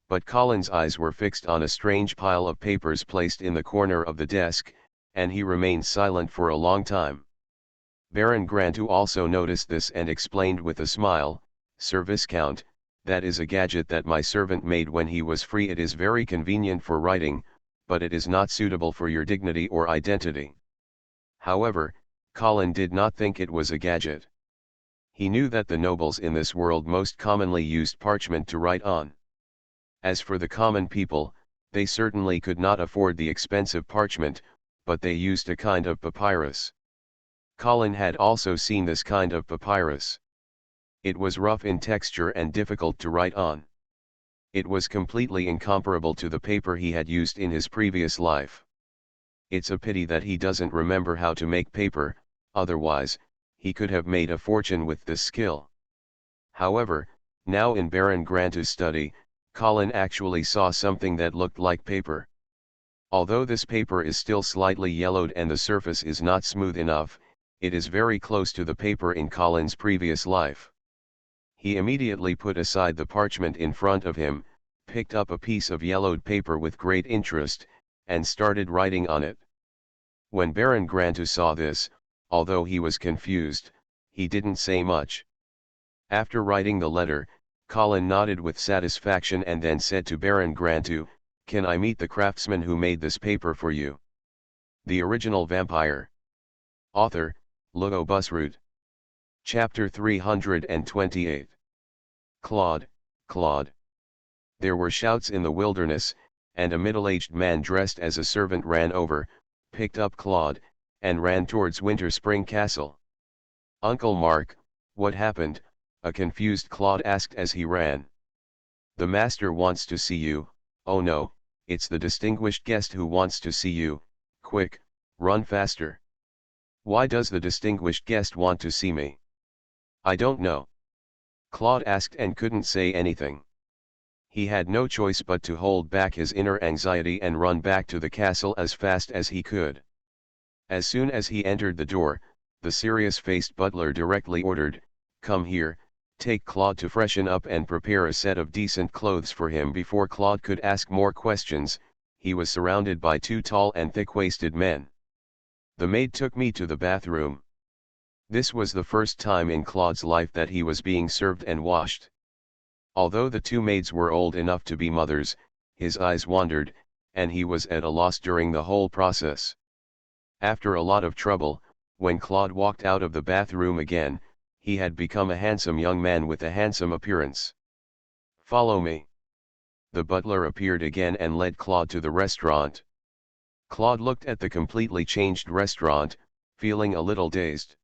But Colin's eyes were fixed on a strange pile of papers placed in the corner of the desk, and he remained silent for a long time. Baron Grantu also noticed this and explained with a smile, Sir Viscount, that is a gadget that my servant made when he was free. It is very convenient for writing, but it is not suitable for your dignity or identity. However, Colin did not think it was a gadget. He knew that the nobles in this world most commonly used parchment to write on. As for the common people, they certainly could not afford the expensive parchment, but they used a kind of papyrus. Colin had also seen this kind of papyrus. It was rough in texture and difficult to write on. It was completely incomparable to the paper he had used in his previous life. It's a pity that he doesn't remember how to make paper, otherwise, he could have made a fortune with this skill. However, now in Baron Grantu's study, Colin actually saw something that looked like paper. Although this paper is still slightly yellowed and the surface is not smooth enough, it is very close to the paper in Colin's previous life. He immediately put aside the parchment in front of him, picked up a piece of yellowed paper with great interest, and started writing on it. When Baron Grantu saw this, although he was confused, he didn't say much. After writing the letter, Colin nodded with satisfaction and then said to Baron Grantu, "Can I meet the craftsman who made this paper for you?" The Original Vampire. Author, Lugo Busroot. Chapter 328. Claude, Claude. There were shouts in the wilderness, and a middle-aged man dressed as a servant ran over, picked up Claude, and ran towards Winter Spring Castle. "Uncle Mark, what happened?" a confused Claude asked as he ran. "The master wants to see you." "Oh no, it's the distinguished guest who wants to see you. Quick, run faster." "Why does the distinguished guest want to see me?" "I don't know." Claude asked and couldn't say anything. He had no choice but to hold back his inner anxiety and run back to the castle as fast as he could. As soon as he entered the door, the serious-faced butler directly ordered, "Come here, take Claude to freshen up and prepare a set of decent clothes for him." Before Claude could ask more questions, he was surrounded by two tall and thick-waisted men. "The maid took me to the bathroom." This was the first time in Claude's life that he was being served and washed. Although the two maids were old enough to be mothers, his eyes wandered, and he was at a loss during the whole process. After a lot of trouble, when Claude walked out of the bathroom again, he had become a handsome young man with a handsome appearance. "Follow me." The butler appeared again and led Claude to the restaurant. Claude looked at the completely changed restaurant, feeling a little dazed.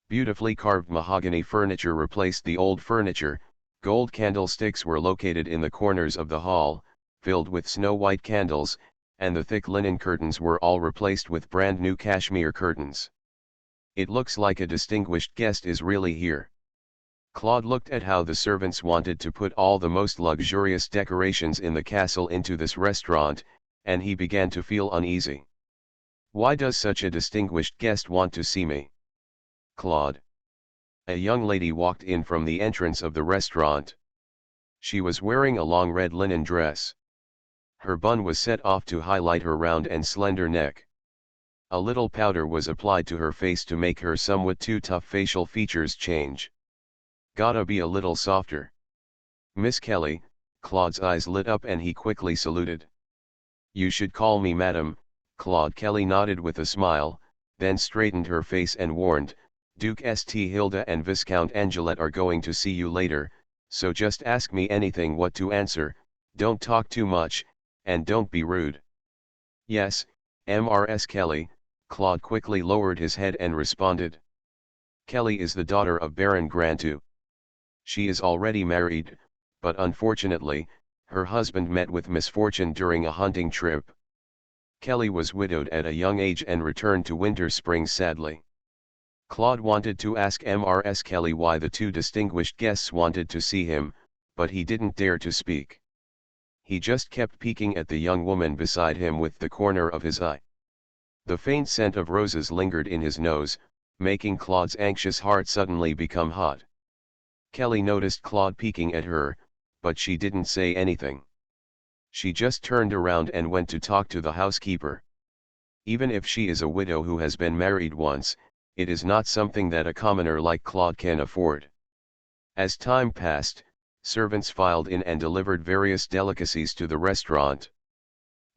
Beautifully carved mahogany furniture replaced the old furniture, gold candlesticks were located in the corners of the hall, filled with snow-white candles, and the thick linen curtains were all replaced with brand new cashmere curtains. "It looks like a distinguished guest is really here." Claude looked at how the servants wanted to put all the most luxurious decorations in the castle into this restaurant, and he began to feel uneasy. "Why does such a distinguished guest want to see me?" "Claude." A young lady walked in from the entrance of the restaurant. She was wearing a long red linen dress. Her bun was set off to highlight her round and slender neck. A little powder was applied to her face to make her somewhat too tough facial features change. "Gotta be a little softer." "Miss Kelly." Claude's eyes lit up and he quickly saluted. "You should call me madam." Claude Kelly nodded with a smile, then straightened her face and warned, "Duke St. Hilda and Viscount Angelette are going to see you later, so just ask me anything what to answer, don't talk too much, and don't be rude." "Yes, Mrs. Kelly." Claude quickly lowered his head and responded. "Kelly is the daughter of Baron Grantu. She is already married, but unfortunately, her husband met with misfortune during a hunting trip. Kelly was widowed at a young age and returned to Winter Spring sadly." Claude wanted to ask Mrs. Kelly why the two distinguished guests wanted to see him, but he didn't dare to speak. He just kept peeking at the young woman beside him with the corner of his eye. The faint scent of roses lingered in his nose, making Claude's anxious heart suddenly become hot. Kelly noticed Claude peeking at her, but she didn't say anything. She just turned around and went to talk to the housekeeper. Even if she is a widow who has been married once, it is not something that a commoner like Claude can afford. As time passed, servants filed in and delivered various delicacies to the restaurant.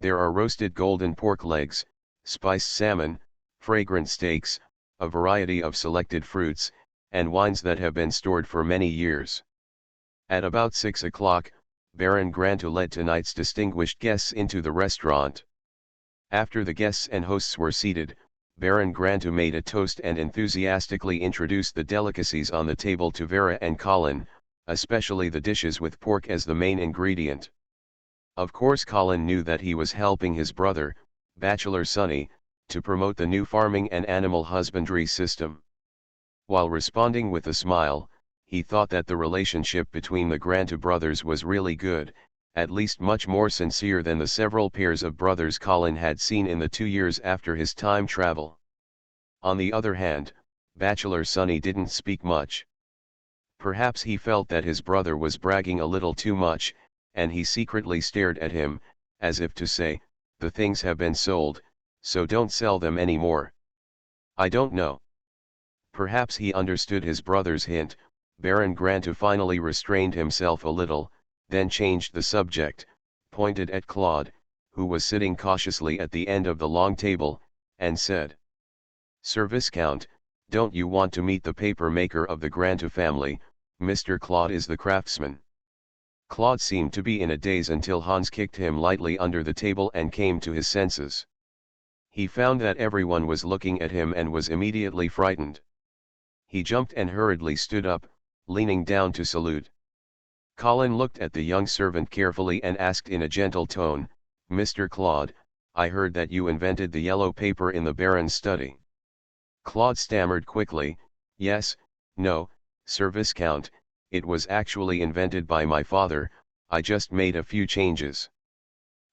There are roasted golden pork legs, spiced salmon, fragrant steaks, a variety of selected fruits, and wines that have been stored for many years. At about 6 o'clock, Baron Grantu led tonight's distinguished guests into the restaurant. After the guests and hosts were seated, Baron Grantu made a toast and enthusiastically introduced the delicacies on the table to Vera and Colin, especially the dishes with pork as the main ingredient. Of course Colin knew that he was helping his brother, Bachelor Sonny, to promote the new farming and animal husbandry system. While responding with a smile, he thought that the relationship between the Grantu brothers was really good, at least much more sincere than the several pairs of brothers Colin had seen in the 2 years after his time travel. On the other hand, Bachelor Sonny didn't speak much. Perhaps he felt that his brother was bragging a little too much, and he secretly stared at him, as if to say, "The things have been sold, so don't sell them anymore." I don't know. Perhaps he understood his brother's hint. Baron Grantu finally restrained himself a little, then changed the subject, pointed at Claude, who was sitting cautiously at the end of the long table, and said, "Sir Viscount, don't you want to meet the paper maker of the Grantu family? Mr. Claude is the craftsman." Claude seemed to be in a daze until Hans kicked him lightly under the table and came to his senses. He found that everyone was looking at him and was immediately frightened. He jumped and hurriedly stood up, leaning down to salute. Colin looked at the young servant carefully and asked in a gentle tone, "Mr. Claude, I heard that you invented the yellow paper in the Baron's study." Claude stammered quickly, "Yes, no, Sir Viscount, it was actually invented by my father, I just made a few changes."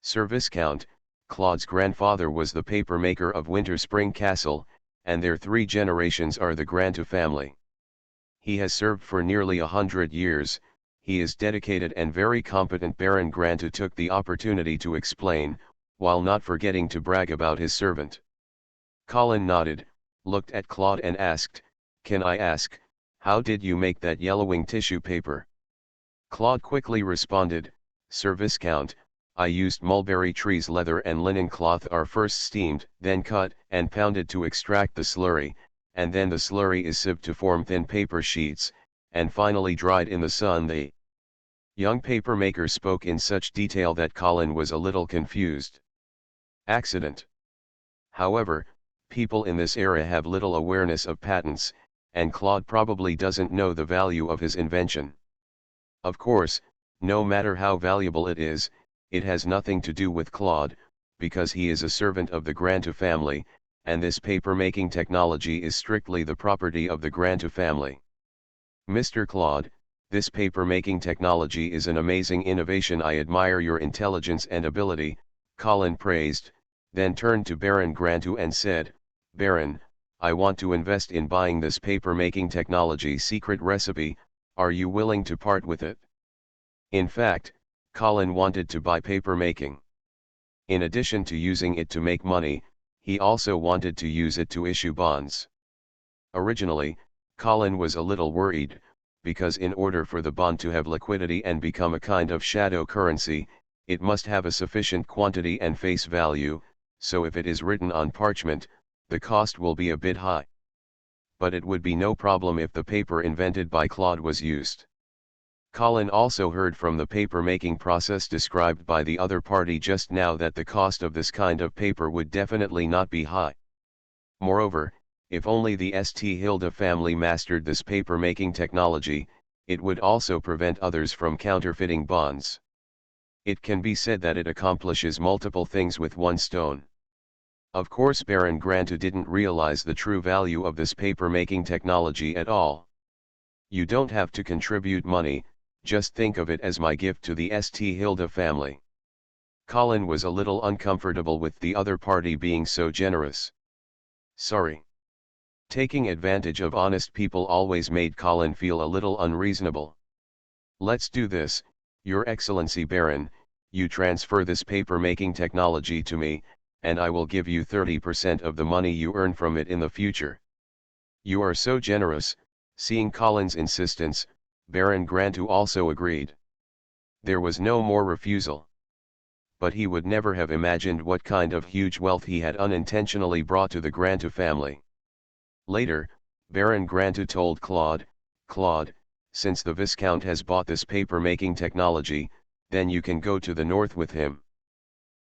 Sir Viscount, Claude's grandfather was the paper maker of Winter Spring Castle, and their 3 generations are the Grantu family. He has served for nearly 100 years, he is dedicated and very competent. Baron Grantu took the opportunity to explain, while not forgetting to brag about his servant. Colin nodded, looked at Claude and asked, "Can I ask, how did you make that yellowing tissue paper?" Claude quickly responded, "Sir Viscount, I used mulberry trees. Leather and linen cloth are first steamed, then cut and pounded to extract the slurry, and then the slurry is sieved to form thin paper sheets, and finally dried in the sun." The young paper maker spoke in such detail that Colin was a little confused. Accident. However, people in this era have little awareness of patents, and Claude probably doesn't know the value of his invention. Of course, no matter how valuable it is, it has nothing to do with Claude, because he is a servant of the Grantu family, and this paper-making technology is strictly the property of the Grantu family. "Mr. Claude, this paper-making technology is an amazing innovation. I admire your intelligence and ability," Colin praised, then turned to Baron Grantu and said, "Baron, I want to invest in buying this paper-making technology secret recipe, are you willing to part with it?" In fact, Colin wanted to buy paper making. In addition to using it to make money, he also wanted to use it to issue bonds. Originally, Colin was a little worried, because in order for the bond to have liquidity and become a kind of shadow currency, it must have a sufficient quantity and face value, so if it is written on parchment, the cost will be a bit high. But it would be no problem if the paper invented by Claude was used. Colin also heard from the paper-making process described by the other party just now that the cost of this kind of paper would definitely not be high. Moreover, if only the St. Hilda family mastered this paper-making technology, it would also prevent others from counterfeiting bonds. It can be said that it accomplishes multiple things with one stone. Of course, Baron Grantu didn't realize the true value of this paper-making technology at all. "You don't have to contribute money, just think of it as my gift to the St. Hilda family." Colin was a little uncomfortable with the other party being so generous. Sorry. Taking advantage of honest people always made Colin feel a little unreasonable. "Let's do this, Your Excellency Baron, you transfer this paper-making technology to me, and I will give you 30% of the money you earn from it in the future." "You are so generous." Seeing Colin's insistence, Baron Grantu also agreed. There was no more refusal. But he would never have imagined what kind of huge wealth he had unintentionally brought to the Grantu family. Later, Baron Grantu told Claude, "Claude, since the Viscount has bought this paper-making technology, then you can go to the north with him."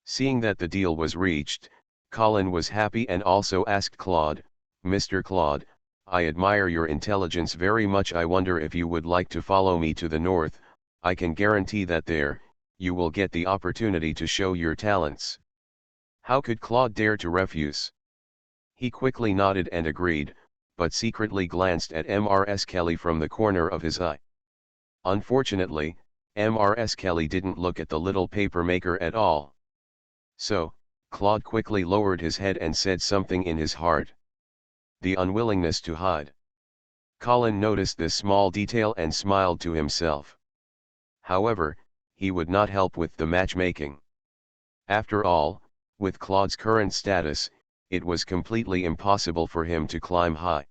Seeing that the deal was reached, Colin was happy and also asked Claude, "Mr. Claude, I admire your intelligence very much. I wonder if you would like to follow me to the north. I can guarantee that there, you will get the opportunity to show your talents." How could Claude dare to refuse? He quickly nodded and agreed, but secretly glanced at Mrs. Kelly from the corner of his eye. Unfortunately, Mrs. Kelly didn't look at the little papermaker at all. So, Claude quickly lowered his head and said something in his heart. The unwillingness to hide. Colin noticed this small detail and smiled to himself. However, he would not help with the matchmaking. After all, with Claude's current status, it was completely impossible for him to climb high.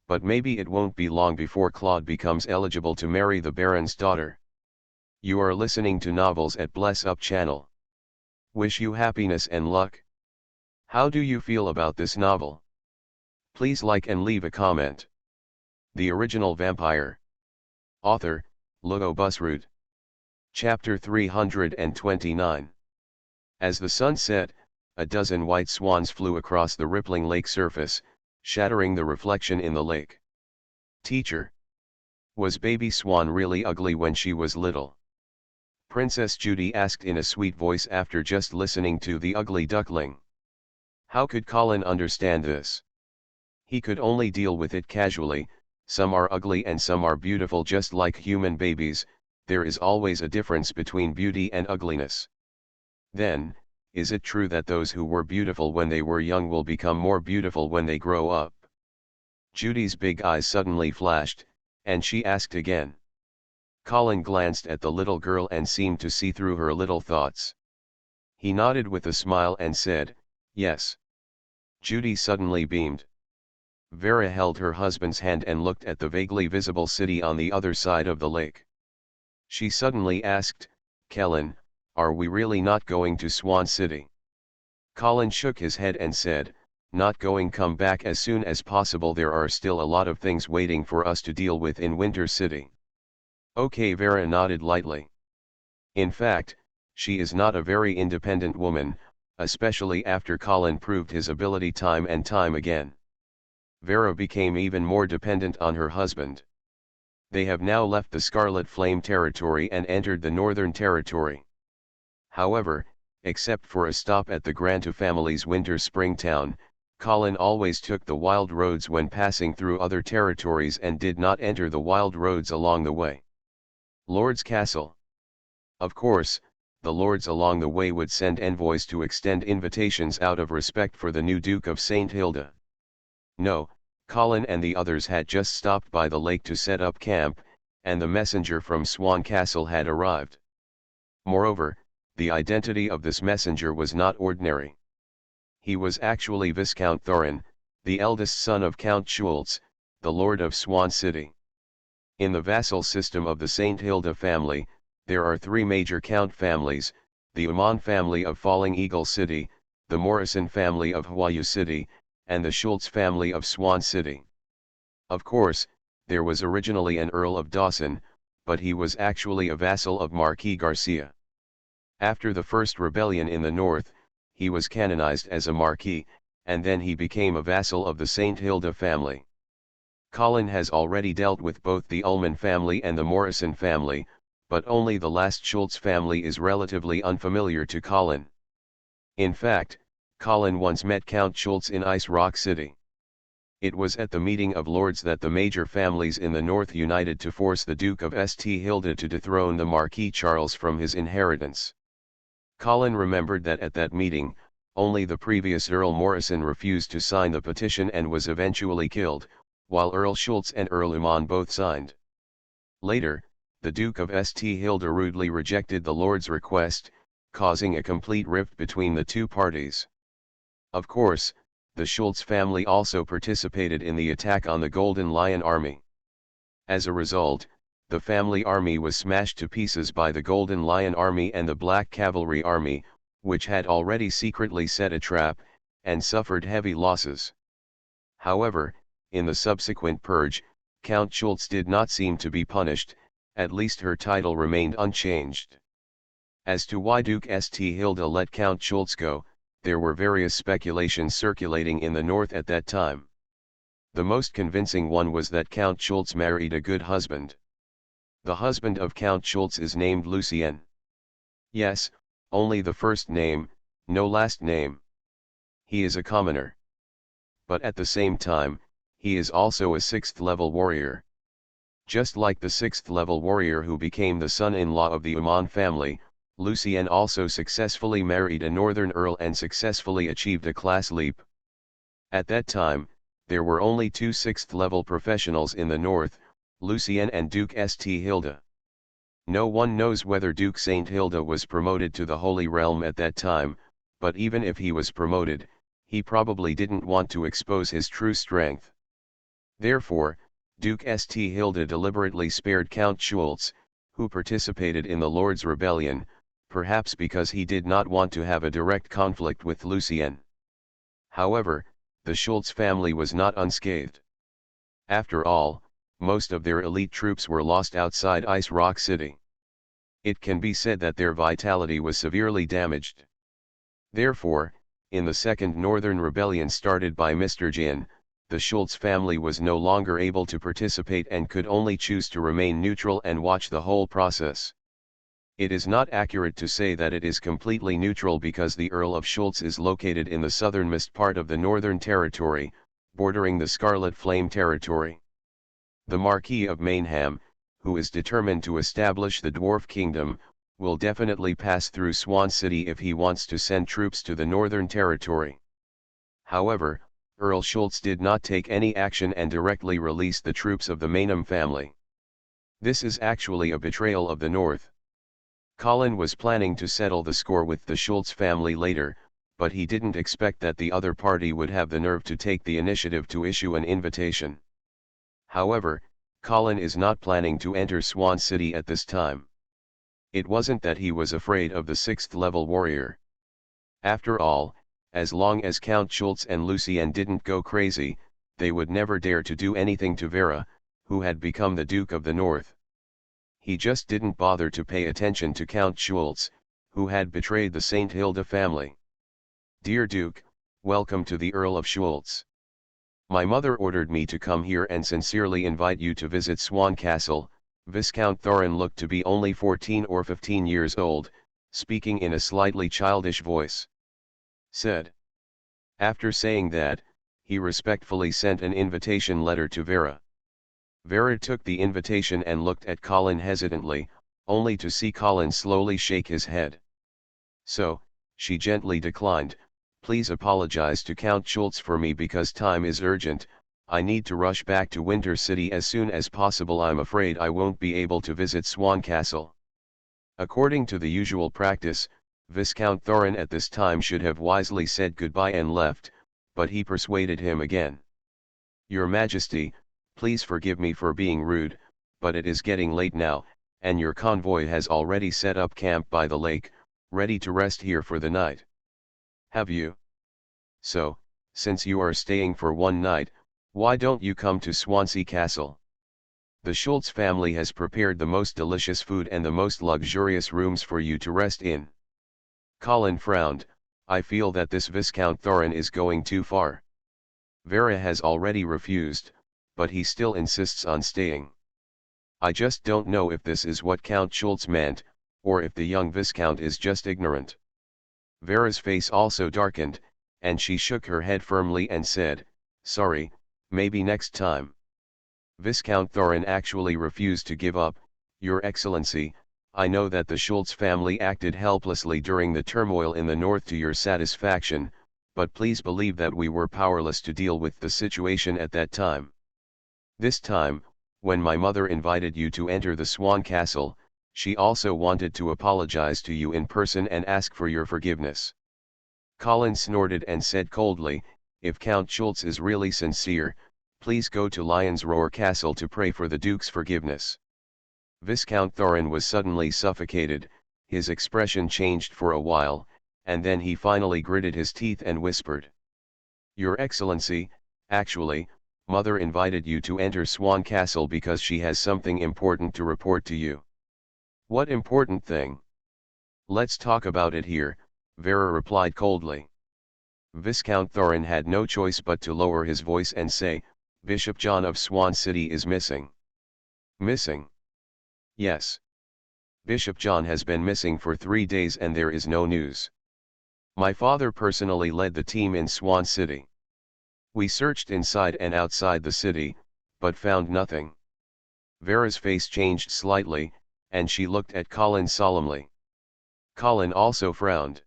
But maybe it won't be long before Claude becomes eligible to marry the Baron's daughter. You are listening to Novels at Bless Up channel. Wish you happiness and luck. How do you feel about this novel? Please like and leave a comment. The Original Vampire. Author, Lugo Busrud. Chapter 329. As the sun set, a dozen white swans flew across the rippling lake surface, shattering the reflection in the lake. Teacher. Was baby swan really ugly when she was little? Princess Judy asked in a sweet voice after just listening to The Ugly Duckling. How could Colin understand this? He could only deal with it casually. Some are ugly and some are beautiful, just like human babies. There is always a difference between beauty and ugliness. Then, is it true that those who were beautiful when they were young will become more beautiful when they grow up? Judy's big eyes suddenly flashed, and she asked again. Colin glanced at the little girl and seemed to see through her little thoughts. He nodded with a smile and said, "Yes." Judy suddenly beamed. Vera held her husband's hand and looked at the vaguely visible city on the other side of the lake. She suddenly asked, "Kellen, are we really not going to Swan City?" Colin shook his head and said, "Not going. Come back as soon as possible. There are still a lot of things waiting for us to deal with in Winter City." Okay, Vera nodded lightly. In fact, she is not a very independent woman, especially after Colin proved his ability time and time again. Vera became even more dependent on her husband. They have now left the Scarlet Flame territory and entered the Northern Territory. However, except for a stop at the Grantu family's winter spring town, Colin always took the wild roads when passing through other territories and did not enter the wild roads along the way. Lord's Castle. Of course, the lords along the way would send envoys to extend invitations out of respect for the new Duke of St. Hilda. No, Colin and the others had just stopped by the lake to set up camp, and the messenger from Swan Castle had arrived. Moreover, the identity of this messenger was not ordinary. He was actually Viscount Thorin, the eldest son of Count Schultz, the Lord of Swan City. In the vassal system of the St. Hilda family, there are three major count families: the Uman family of Falling Eagle City, the Morrison family of Huayu City, and the Schultz family of Swan City. Of course, there was originally an Earl of Dawson, but he was actually a vassal of Marquis Garcia. After the first rebellion in the north, he was canonized as a marquis, and then he became a vassal of the St. Hilda family. Colin has already dealt with both the Ullman family and the Morrison family, but only the last Schultz family is relatively unfamiliar to Colin. In fact, Colin once met Count Schultz in Ice Rock City. It was at the meeting of lords that the major families in the north united to force the Duke of St. Hilda to dethrone the Marquis Charles from his inheritance. Colin remembered that at that meeting, only the previous Earl Morrison refused to sign the petition and was eventually killed, while Earl Schultz and Earl Uman both signed. Later, the Duke of St. Hilda rudely rejected the Lord's request, causing a complete rift between the two parties. Of course, the Schultz family also participated in the attack on the Golden Lion Army. As a result, the family army was smashed to pieces by the Golden Lion Army and the Black Cavalry Army, which had already secretly set a trap, and suffered heavy losses. However, In the subsequent purge, Count Schultz did not seem to be punished, at least her title remained unchanged. As to why Duke St. Hilda let Count Schultz go, there were various speculations circulating in the north at that time. The most convincing one was that Count Schultz married a good husband. The husband of Count Schultz is named Lucien. Yes, only the first name, no last name. He is a commoner. But at the same time, he is also a 6th level warrior. Just like the 6th level warrior who became the son-in-law of the Uman family, Lucien also successfully married a northern earl and successfully achieved a class leap. At that time, there were only 2 6th level professionals in the north, Lucien and Duke St. Hilda. No one knows whether Duke St. Hilda was promoted to the Holy Realm at that time, but even if he was promoted, he probably didn't want to expose his true strength. Therefore, Duke St. Hilda deliberately spared Count Schultz, who participated in the Lord's Rebellion, perhaps because he did not want to have a direct conflict with Lucien. However, the Schultz family was not unscathed. After all, most of their elite troops were lost outside Ice Rock City. It can be said that their vitality was severely damaged. Therefore, in the Second Northern Rebellion started by Mr. Jin, the Schultz family was no longer able to participate and could only choose to remain neutral and watch the whole process. It is not accurate to say that it is completely neutral because the Earl of Schultz is located in the southernmost part of the Northern Territory, bordering the Scarlet Flame Territory. The Marquis of Mainham, who is determined to establish the Dwarf Kingdom, will definitely pass through Swan City if he wants to send troops to the Northern Territory. However, Earl Schultz did not take any action and directly released the troops of the Mainham family. This is actually a betrayal of the North. Colin was planning to settle the score with the Schultz family later, but he didn't expect that the other party would have the nerve to take the initiative to issue an invitation. However, Colin is not planning to enter Swan City at this time. It wasn't that he was afraid of the 6th level warrior. After all, as long as Count Schultz and Lucien didn't go crazy, they would never dare to do anything to Vera, who had become the Duke of the North. He just didn't bother to pay attention to Count Schultz, who had betrayed the St. Hilda family. Dear Duke, welcome to the Earl of Schultz. My mother ordered me to come here and sincerely invite you to visit Swan Castle. Viscount Thorin looked to be only 14 or 15 years old, speaking in a slightly childish voice. Said. After saying that, he respectfully sent an invitation letter to Vera. Vera took the invitation and looked at Colin hesitantly, only to see Colin slowly shake his head. So, she gently declined, please apologize to Count Schultz for me because time is urgent, I need to rush back to Winter City as soon as possible. I'm afraid I won't be able to visit Swan Castle. According to the usual practice, Viscount Thorin at this time should have wisely said goodbye and left, but he persuaded him again. Your Majesty, please forgive me for being rude, but it is getting late now, and your convoy has already set up camp by the lake, ready to rest here for the night. Have you? So, since you are staying for one night, why don't you come to Swansea Castle? The Schultz family has prepared the most delicious food and the most luxurious rooms for you to rest in. Colin frowned, I feel that this Viscount Thorin is going too far. Vera has already refused, but he still insists on staying. I just don't know if this is what Count Schultz meant, or if the young Viscount is just ignorant. Vera's face also darkened, and she shook her head firmly and said, sorry, maybe next time. Viscount Thorin actually refused to give up. Your Excellency, I know that the Schultz family acted helplessly during the turmoil in the north to your satisfaction, but please believe that we were powerless to deal with the situation at that time. This time, when my mother invited you to enter the Swan Castle, she also wanted to apologize to you in person and ask for your forgiveness. Colin snorted and said coldly, if Count Schultz is really sincere, please go to Lion's Roar Castle to pray for the Duke's forgiveness. Viscount Thorin was suddenly suffocated, his expression changed for a while, and then he finally gritted his teeth and whispered. Your Excellency, actually, Mother invited you to enter Swan Castle because she has something important to report to you. What important thing? Let's talk about it here, Vera replied coldly. Viscount Thorin had no choice but to lower his voice and say, Bishop John of Swan City is missing. Missing? Yes. Bishop John has been missing for 3 days and there is no news. My father personally led the team in Swan City. We searched inside and outside the city, but found nothing. Vera's face changed slightly, and she looked at Colin solemnly. Colin also frowned.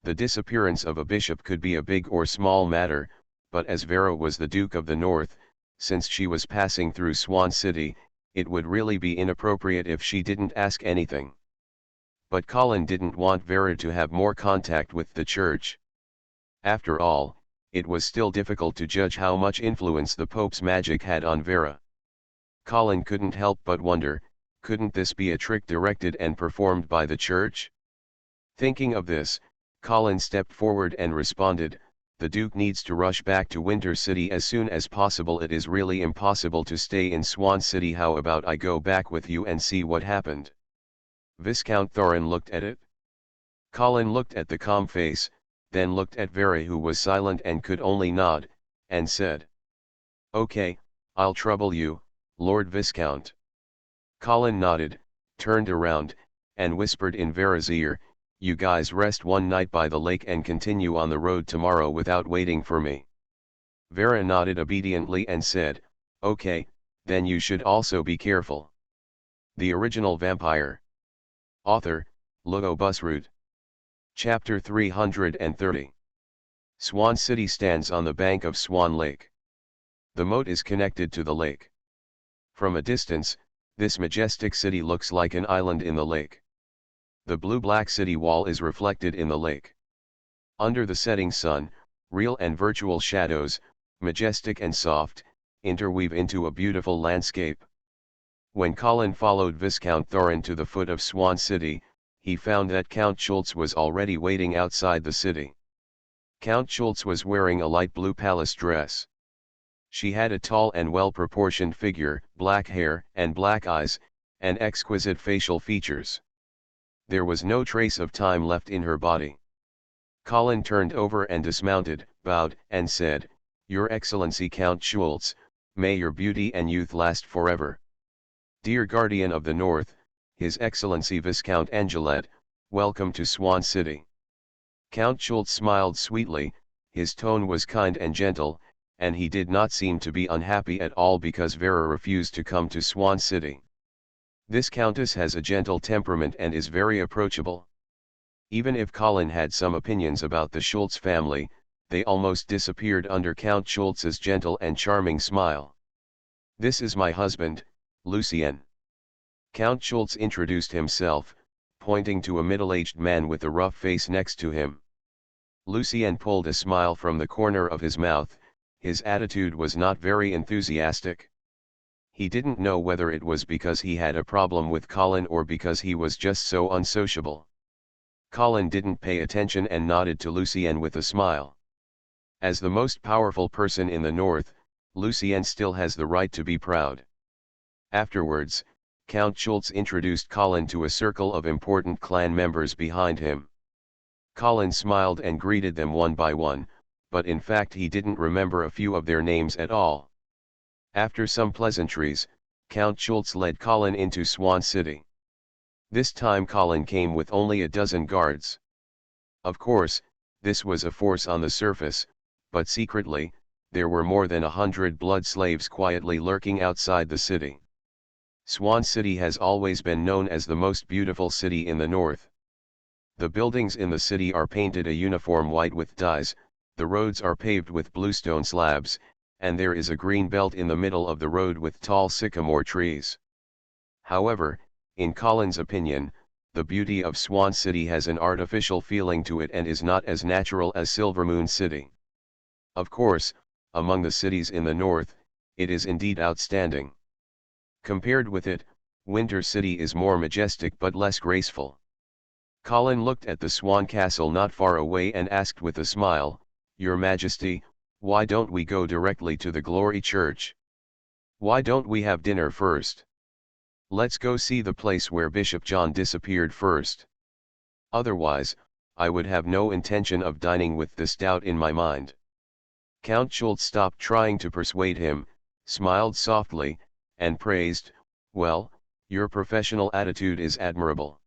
The disappearance of a bishop could be a big or small matter, but as Vera was the Duke of the North, since she was passing through Swan City, it would really be inappropriate if she didn't ask anything. But Colin didn't want Vera to have more contact with the church. After all, it was still difficult to judge how much influence the Pope's magic had on Vera. Colin couldn't help but wonder, couldn't this be a trick directed and performed by the church? Thinking of this, Colin stepped forward and responded, the Duke needs to rush back to Winter City as soon as possible. It is really impossible to stay in Swan City. How about I go back with you and see what happened? Viscount Thorin looked at it. Colin looked at the calm face, then looked at Vera, who was silent and could only nod, and said, Okay, I'll trouble you, Lord Viscount. Colin nodded, turned around, and whispered in Vera's ear, you guys rest one night by the lake and continue on the road tomorrow without waiting for me. Vera nodded obediently and said, Okay, then you should also be careful. The Original Vampire. Author, Lugo Busroot. Chapter 330. Swan City stands on the bank of Swan Lake. The moat is connected to the lake. From a distance, this majestic city looks like an island in the lake. The blue-black city wall is reflected in the lake. Under the setting sun, real and virtual shadows, majestic and soft, interweave into a beautiful landscape. When Colin followed Viscount Thorin to the foot of Swan City, he found that Count Schultz was already waiting outside the city. Count Schultz was wearing a light blue palace dress. She had a tall and well-proportioned figure, black hair and black eyes, and exquisite facial features. There was no trace of time left in her body. Colin turned over and dismounted, bowed, and said, Your Excellency Count Schultz, may your beauty and youth last forever. Dear Guardian of the North, His Excellency Viscount Angelet, welcome to Swan City. Count Schultz smiled sweetly, his tone was kind and gentle, and he did not seem to be unhappy at all because Vera refused to come to Swan City. This countess has a gentle temperament and is very approachable. Even if Colin had some opinions about the Schultz family, they almost disappeared under Count Schultz's gentle and charming smile. This is my husband, Lucien. Count Schultz introduced himself, pointing to a middle-aged man with a rough face next to him. Lucien pulled a smile from the corner of his mouth, his attitude was not very enthusiastic. He didn't know whether it was because he had a problem with Colin or because he was just so unsociable. Colin didn't pay attention and nodded to Lucien with a smile. As the most powerful person in the north, Lucien still has the right to be proud. Afterwards, Count Schultz introduced Colin to a circle of important clan members behind him. Colin smiled and greeted them one by one, but in fact he didn't remember a few of their names at all. After some pleasantries, Count Schultz led Colin into Swan City. This time Colin came with only a dozen guards. Of course, this was a force on the surface, but secretly, there were more than 100 blood slaves quietly lurking outside the city. Swan City has always been known as the most beautiful city in the north. The buildings in the city are painted a uniform white with dyes, the roads are paved with bluestone slabs, and there is a green belt in the middle of the road with tall sycamore trees. However, in Colin's opinion, the beauty of Swan City has an artificial feeling to it and is not as natural as Silvermoon City. Of course, among the cities in the north, it is indeed outstanding. Compared with it, Winter City is more majestic but less graceful. Colin looked at the Swan Castle not far away and asked with a smile, Your Majesty, Why don't we go directly to the Glory Church? Why don't we have dinner first? Let's go see the place where Bishop John disappeared first. Otherwise, I would have no intention of dining with this doubt in my mind. Count Schultz stopped trying to persuade him, smiled softly, and praised, "Well, your professional attitude is admirable."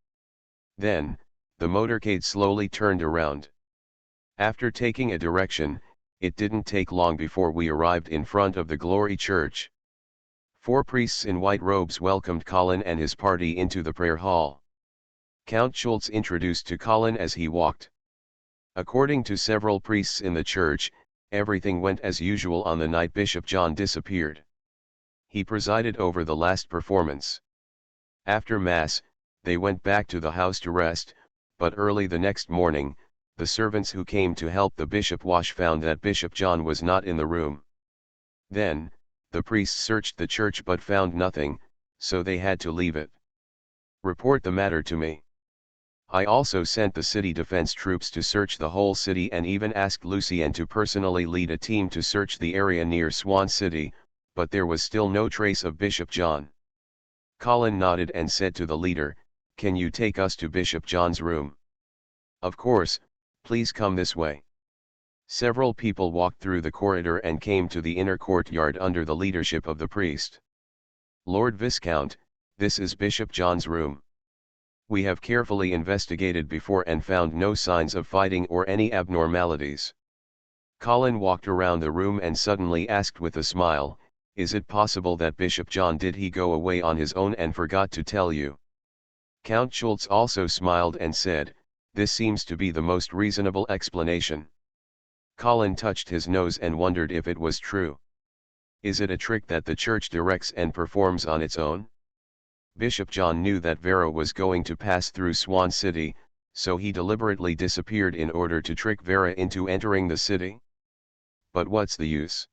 Then, the motorcade slowly turned around. After taking a direction, it didn't take long before we arrived in front of the Glory Church. 4 priests in white robes welcomed Colin and his party into the prayer hall. Count Schultz introduced to Colin as he walked. According to several priests in the church, everything went as usual on the night Bishop John disappeared. He presided over the last performance. After Mass, they went back to the house to rest, but early the next morning, the servants who came to help the bishop wash found that Bishop John was not in the room. Then, the priests searched the church but found nothing, so they had to leave it. "Report the matter to me." I also sent the city defense troops to search the whole city and even asked Lucien to personally lead a team to search the area near Swan City, but there was still no trace of Bishop John. Colin nodded and said to the leader, "Can you take us to Bishop John's room?" "Of course, please come this way." Several people walked through the corridor and came to the inner courtyard under the leadership of the priest. "Lord Viscount, this is Bishop John's room. We have carefully investigated before and found no signs of fighting or any abnormalities." Colin walked around the room and suddenly asked with a smile, "Is it possible that Bishop John did he go away on his own and forgot to tell you?" Count Schultz also smiled and said, "This seems to be the most reasonable explanation." Colin touched his nose and wondered if it was true. Is it a trick that the church directs and performs on its own? Bishop John knew that Vera was going to pass through Swan City, so he deliberately disappeared in order to trick Vera into entering the city? But what's the use?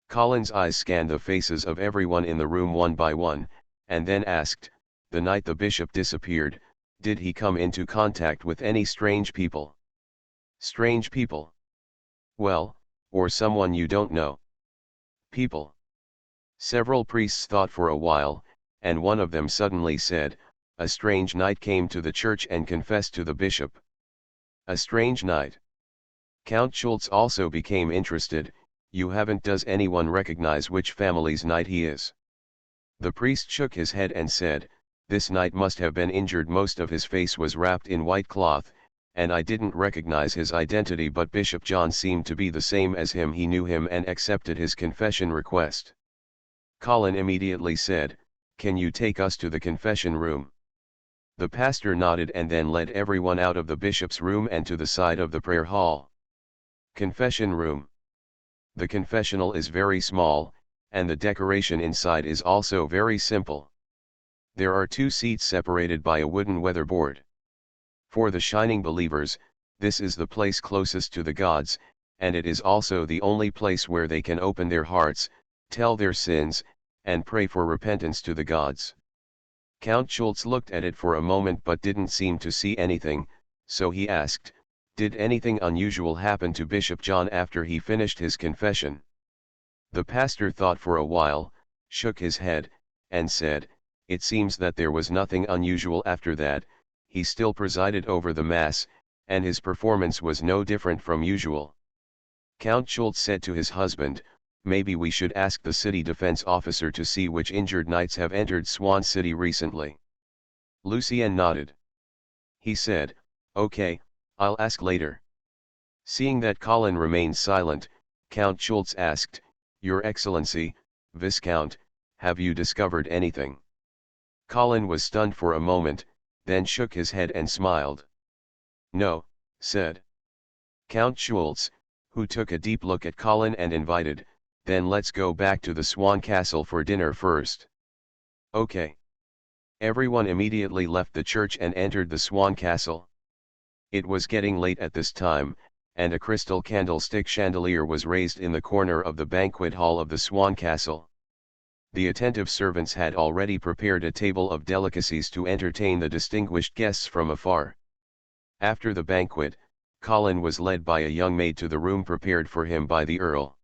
Colin's eyes scanned the faces of everyone in the room one by one, and then asked, "The night the bishop disappeared, did he come into contact with any strange people?" "Strange people? Well, or someone you don't know." "People." Several priests thought for a while, and one of them suddenly said, "A strange knight came to the church and confessed to the bishop." "A strange knight?" Count Schultz also became interested. "You haven't? Does anyone recognize which family's knight he is?" The priest shook his head and said, "This knight must have been injured. Most of his face was wrapped in white cloth, and I didn't recognize his identity, but Bishop John seemed to be the same as him. He knew him and accepted his confession request." Colin immediately said, "Can you take us to the confession room?" The pastor nodded and then led everyone out of the bishop's room and to the side of the prayer hall. Confession room. The confessional is very small, and the decoration inside is also very simple. There are 2 seats separated by a wooden weatherboard. For the shining believers, this is the place closest to the gods, and it is also the only place where they can open their hearts, tell their sins, and pray for repentance to the gods. Count Schultz looked at it for a moment but didn't seem to see anything, so he asked, "Did anything unusual happen to Bishop John after he finished his confession?" The pastor thought for a while, shook his head, and said, "It seems that there was nothing unusual after that. He still presided over the Mass, and his performance was no different from usual." Count Schultz said to his husband, "Maybe we should ask the city defense officer to see which injured knights have entered Swan City recently." Lucien nodded. He said, "Okay, I'll ask later." Seeing that Colin remained silent, Count Schultz asked, "Your Excellency, Viscount, have you discovered anything?" Colin was stunned for a moment, then shook his head and smiled. "No," said Count Schultz, who took a deep look at Colin and invited, "Then let's go back to the Swan Castle for dinner first." "Okay." Everyone immediately left the church and entered the Swan Castle. It was getting late at this time, and a crystal candlestick chandelier was raised in the corner of the banquet hall of the Swan Castle. The attentive servants had already prepared a table of delicacies to entertain the distinguished guests from afar. After the banquet, Colin was led by a young maid to the room prepared for him by the Earl.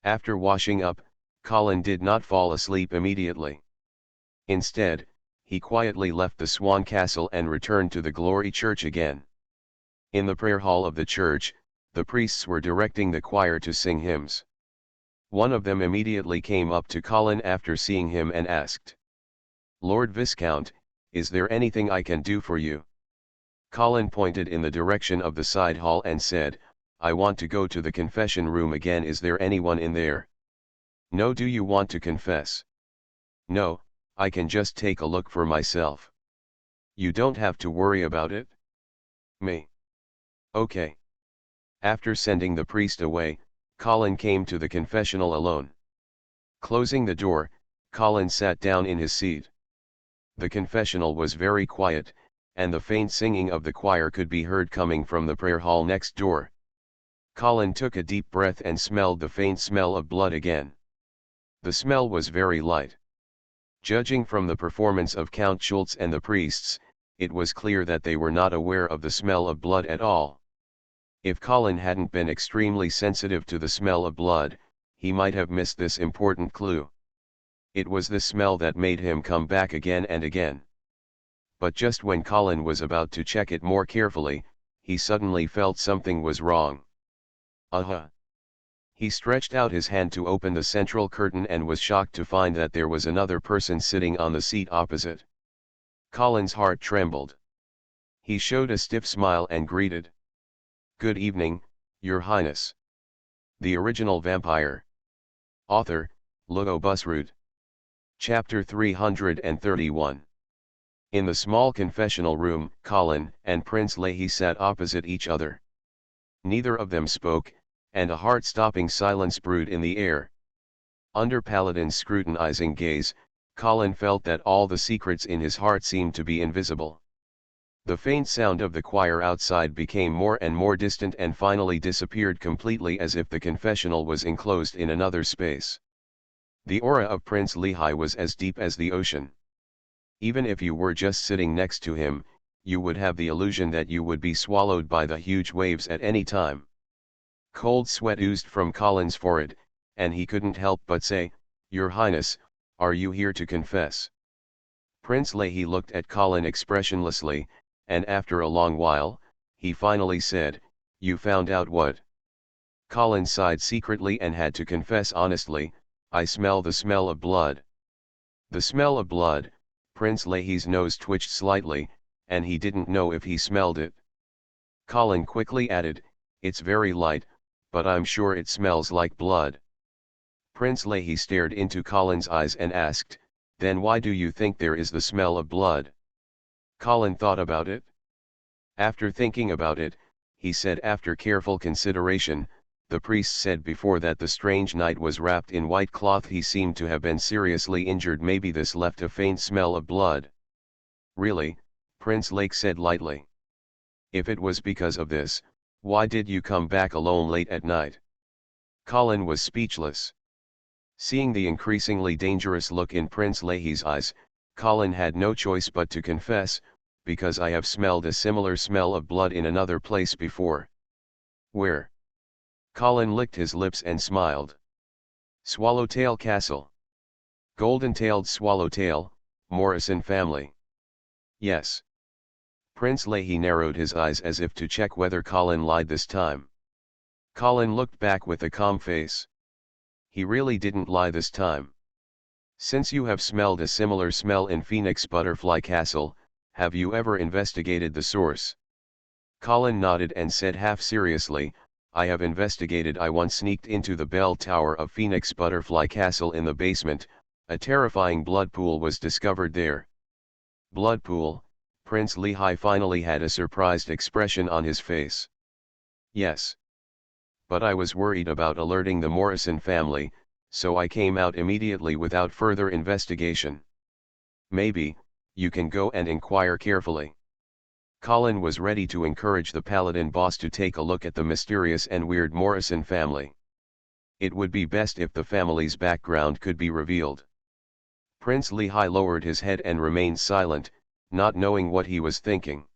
After washing up, Colin did not fall asleep immediately. Instead, he quietly left the Swan Castle and returned to the Glory Church again. In the prayer hall of the church, the priests were directing the choir to sing hymns. One of them immediately came up to Colin after seeing him and asked, "Lord Viscount, is there anything I can do for you?" Colin pointed in the direction of the side hall and said, "I want to go to the confession room again. Is there anyone in there?" "No. Do you want to confess?" "No, I can just take a look for myself." "You don't have to worry about it." "Me." "Okay." After sending the priest away, Colin came to the confessional alone. Closing the door, Colin sat down in his seat. The confessional was very quiet, and the faint singing of the choir could be heard coming from the prayer hall next door. Colin took a deep breath and smelled the faint smell of blood again. The smell was very light. Judging from the performance of Count Schultz and the priests, it was clear that they were not aware of the smell of blood at all. If Colin hadn't been extremely sensitive to the smell of blood, he might have missed this important clue. It was the smell that made him come back again and again. But just when Colin was about to check it more carefully, he suddenly felt something was wrong. He stretched out his hand to open the central curtain and was shocked to find that there was another person sitting on the seat opposite. Colin's heart trembled. He showed a stiff smile and greeted, "Good evening, Your Highness." The Original Vampire. Author, Lugo Busroot. Chapter 331. In the small confessional room, Colin and Prince Leahy sat opposite each other. Neither of them spoke, and a heart-stopping silence brewed in the air. Under Paladin's scrutinizing gaze, Colin felt that all the secrets in his heart seemed to be invisible. The faint sound of the choir outside became more and more distant and finally disappeared completely, as if the confessional was enclosed in another space. The aura of Prince Leahy was as deep as the ocean. Even if you were just sitting next to him, you would have the illusion that you would be swallowed by the huge waves at any time. Cold sweat oozed from Colin's forehead, and he couldn't help but say, "Your Highness, are you here to confess?" Prince Leahy looked at Colin expressionlessly, and after a long while, he finally said, "You found out what?" Colin sighed secretly and had to confess honestly, "I smell the smell of blood." The smell of blood. Prince Leahy's nose twitched slightly, and he didn't know if he smelled it. Colin quickly added, "It's very light, but I'm sure it smells like blood." Prince Leahy stared into Colin's eyes and asked, "Then why do you think there is the smell of blood?" Colin thought about it. After thinking about it, he said, "After careful consideration, the priest said before that the strange knight was wrapped in white cloth. He seemed to have been seriously injured. Maybe this left a faint smell of blood." "Really?" Prince Lake said lightly. "If it was because of this, why did you come back alone late at night?" Colin was speechless. Seeing the increasingly dangerous look in Prince Leahy's eyes, Colin had no choice but to confess, "Because I have smelled a similar smell of blood in another place before." "Where?" Colin licked his lips and smiled. "Swallowtail Castle. Golden-tailed swallowtail, Morrison family." "Yes." Prince Leahy narrowed his eyes as if to check whether Colin lied this time. Colin looked back with a calm face. He really didn't lie this time. "Since you have smelled a similar smell in Phoenix Butterfly Castle, have you ever investigated the source?" Colin nodded and said half seriously, "I have investigated. I once sneaked into the bell tower of Phoenix Butterfly Castle in the basement. A terrifying blood pool was discovered there." "Blood pool?" Prince Leahy finally had a surprised expression on his face. "Yes. But I was worried about alerting the Morrison family, so I came out immediately without further investigation." "Maybe, you can go and inquire carefully." Colin was ready to encourage the Paladin boss to take a look at the mysterious and weird Morrison family. It would be best if the family's background could be revealed. Prince Leahy lowered his head and remained silent, not knowing what he was thinking.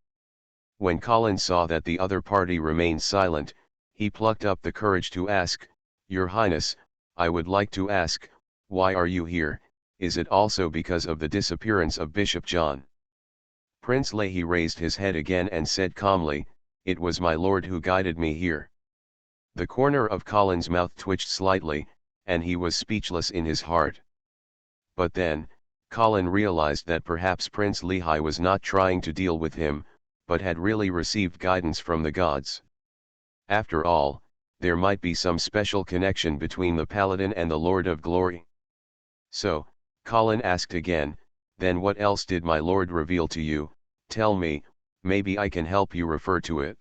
When Colin saw that the other party remained silent, he plucked up the courage to ask, "Your Highness, I would like to ask, why are you here? Is it also because of the disappearance of Bishop John?" Prince Leahy raised his head again and said calmly, "It was my lord who guided me here." The corner of Colin's mouth twitched slightly, and he was speechless in his heart. But then, Colin realized that perhaps Prince Leahy was not trying to deal with him, but had really received guidance from the gods. After all, there might be some special connection between the Paladin and the Lord of Glory. So, Colin asked again, "Then what else did my lord reveal to you? Tell me, maybe I can help you refer to it."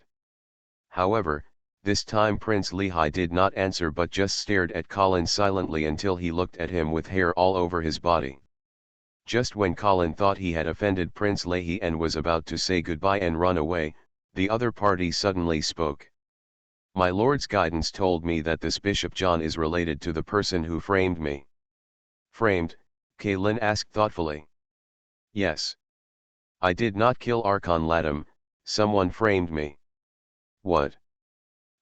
However, this time Prince Leahy did not answer but just stared at Colin silently until he looked at him with hair all over his body. Just when Colin thought he had offended Prince Leahy and was about to say goodbye and run away, the other party suddenly spoke. "My lord's guidance told me that this Bishop John is related to the person who framed me." "Framed?" Kaelin asked thoughtfully. "Yes. I did not kill Archon Latam, someone framed me." "What?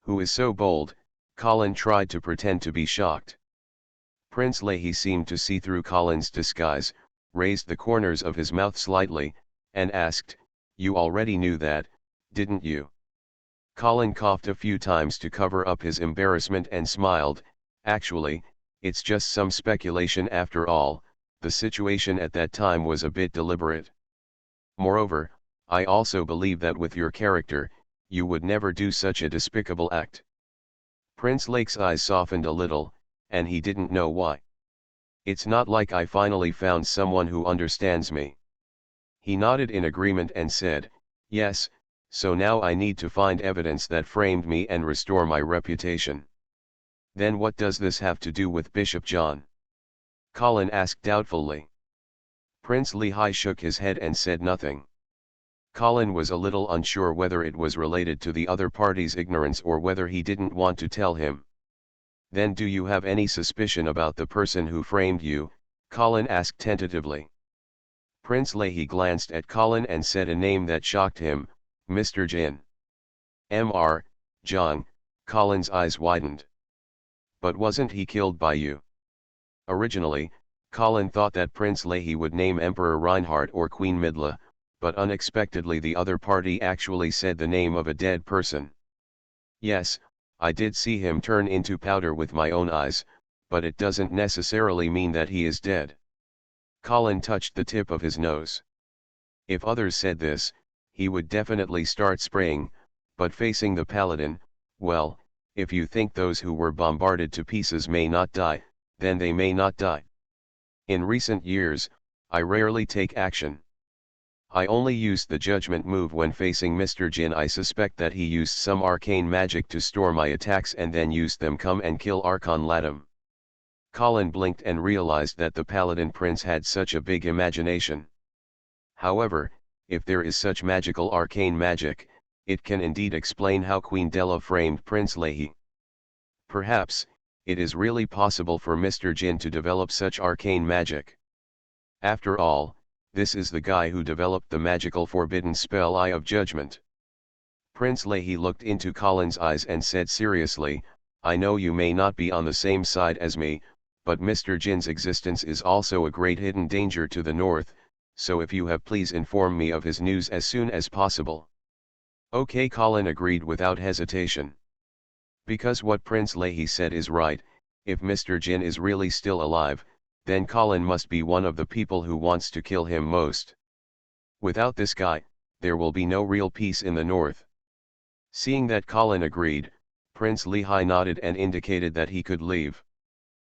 Who is so bold?" Colin tried to pretend to be shocked. Prince Leahy seemed to see through Colin's disguise, raised the corners of his mouth slightly, and asked, "You already knew that, didn't you?" Colin coughed a few times to cover up his embarrassment and smiled, "Actually, it's just some speculation after all, the situation at that time was a bit deliberate. Moreover, I also believe that with your character, you would never do such a despicable act." Prince Lake's eyes softened a little, and he didn't know why. "It's not like I finally found someone who understands me." He nodded in agreement and said, "Yes, so now I need to find evidence that framed me and restore my reputation." "Then what does this have to do with Bishop John?" Colin asked doubtfully. Prince Leahy shook his head and said nothing. Colin was a little unsure whether it was related to the other party's ignorance or whether he didn't want to tell him. "Then do you have any suspicion about the person who framed you?" Colin asked tentatively. Prince Leahy glanced at Colin and said a name that shocked him, "Mr. Jin." "Mr. John," Colin's eyes widened. "But wasn't he killed by you?" Originally, Colin thought that Prince Leahy would name Emperor Reinhardt or Queen Midla, but unexpectedly the other party actually said the name of a dead person. "Yes, I did see him turn into powder with my own eyes, but it doesn't necessarily mean that he is dead." Colin touched the tip of his nose. If others said this, he would definitely start spraying, but facing the Paladin, well, if you think those who were bombarded to pieces may not die, then they may not die. In recent years, I rarely take action. I only used the judgment move when facing Mr. Jin. I suspect that he used some arcane magic to store my attacks and then used them come and kill Archon Latam. Colin blinked and realized that the Paladin Prince had such a big imagination. However, if there is such magical arcane magic, it can indeed explain how Queen Della framed Prince Leahy. Perhaps, it is really possible for Mr. Jin to develop such arcane magic. After all, this is the guy who developed the magical forbidden spell Eye of Judgment. Prince Leahy looked into Colin's eyes and said seriously, "I know you may not be on the same side as me, but Mr. Jin's existence is also a great hidden danger to the north, so if you have, please inform me of his news as soon as possible." "Okay," Colin agreed without hesitation. Because what Prince Leahy said is right, if Mr. Jin is really still alive, then Colin must be one of the people who wants to kill him most. Without this guy, there will be no real peace in the north. Seeing that Colin agreed, Prince Leahy nodded and indicated that he could leave.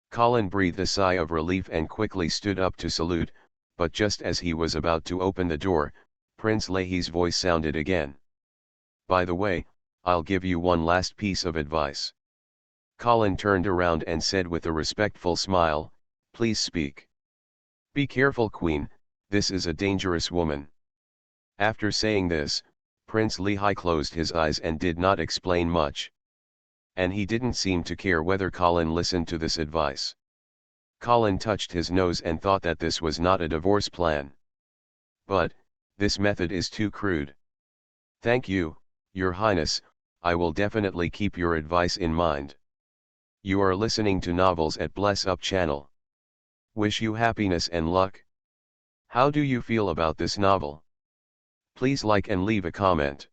Colin breathed a sigh of relief and quickly stood up to salute, but just as he was about to open the door, Prince Leahy's voice sounded again. "By the way, I'll give you one last piece of advice." Colin turned around and said with a respectful smile, "Please speak." "Be careful, Queen, this is a dangerous woman." After saying this, Prince Leahy closed his eyes and did not explain much. And he didn't seem to care whether Colin listened to this advice. Colin touched his nose and thought that this was not a divorce plan. But, this method is too crude. Thank you, Your Highness, I will definitely keep your advice in mind. You are listening to Novels at Bless Up channel. Wish you happiness and luck. How do you feel about this novel? Please like and leave a comment.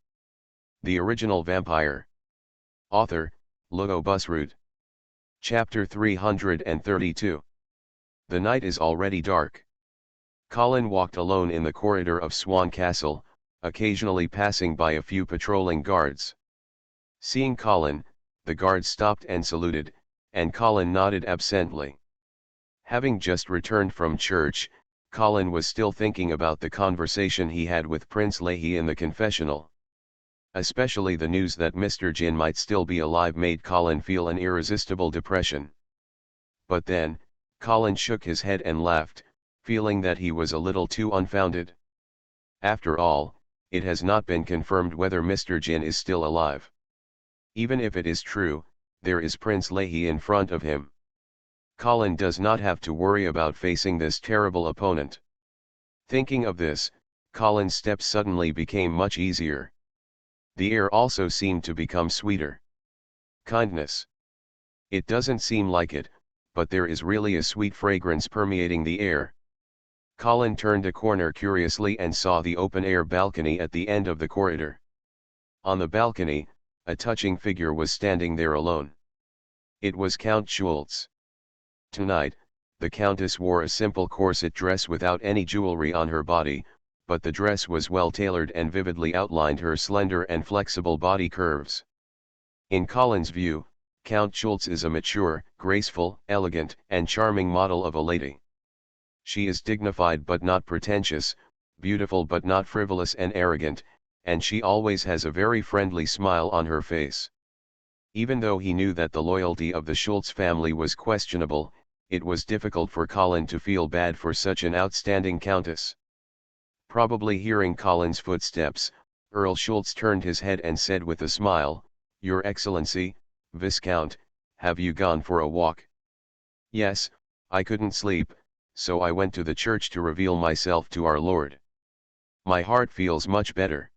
The Original Vampire. Author, Lugo Busroot. Chapter 332. The night is already dark. Colin walked alone in the corridor of Swan Castle, occasionally passing by a few patrolling guards. Seeing Colin, the guards stopped and saluted, and Colin nodded absently. Having just returned from church, Colin was still thinking about the conversation he had with Prince Leahy in the confessional. Especially the news that Mr. Jin might still be alive made Colin feel an irresistible depression. But then, Colin shook his head and laughed, feeling that he was a little too unfounded. After all, it has not been confirmed whether Mr. Jin is still alive. Even if it is true, there is Prince Leahy in front of him. Colin does not have to worry about facing this terrible opponent. Thinking of this, Colin's steps suddenly became much easier. The air also seemed to become sweeter. Kindness. It doesn't seem like it, but there is really a sweet fragrance permeating the air. Colin turned a corner curiously and saw the open-air balcony at the end of the corridor. On the balcony, a touching figure was standing there alone. It was Count Schultz. Tonight, the Countess wore a simple corset dress without any jewelry on her body, but the dress was well tailored and vividly outlined her slender and flexible body curves. In Colin's view, Count Schultz is a mature, graceful, elegant, and charming model of a lady. She is dignified but not pretentious, beautiful but not frivolous and arrogant, and she always has a very friendly smile on her face. Even though he knew that the loyalty of the Schultz family was questionable, it was difficult for Colin to feel bad for such an outstanding countess. Probably hearing Colin's footsteps, Earl Schultz turned his head and said with a smile, "Your Excellency, Viscount, have you gone for a walk?" "Yes, I couldn't sleep, so I went to the church to reveal myself to our Lord. My heart feels much better."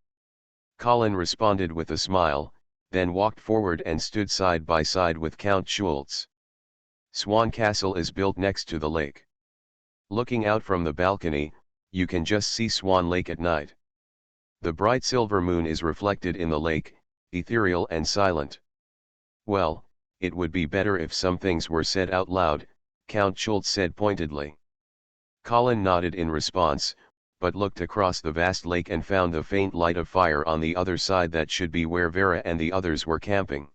Colin responded with a smile, then walked forward and stood side by side with Count Schultz. Swan Castle is built next to the lake. Looking out from the balcony, you can just see Swan Lake at night. The bright silver moon is reflected in the lake, ethereal and silent. "Well, it would be better if some things were said out loud," Count Schultz said pointedly. Colin nodded in response, but looked across the vast lake and found the faint light of fire on the other side that should be where Vera and the others were camping.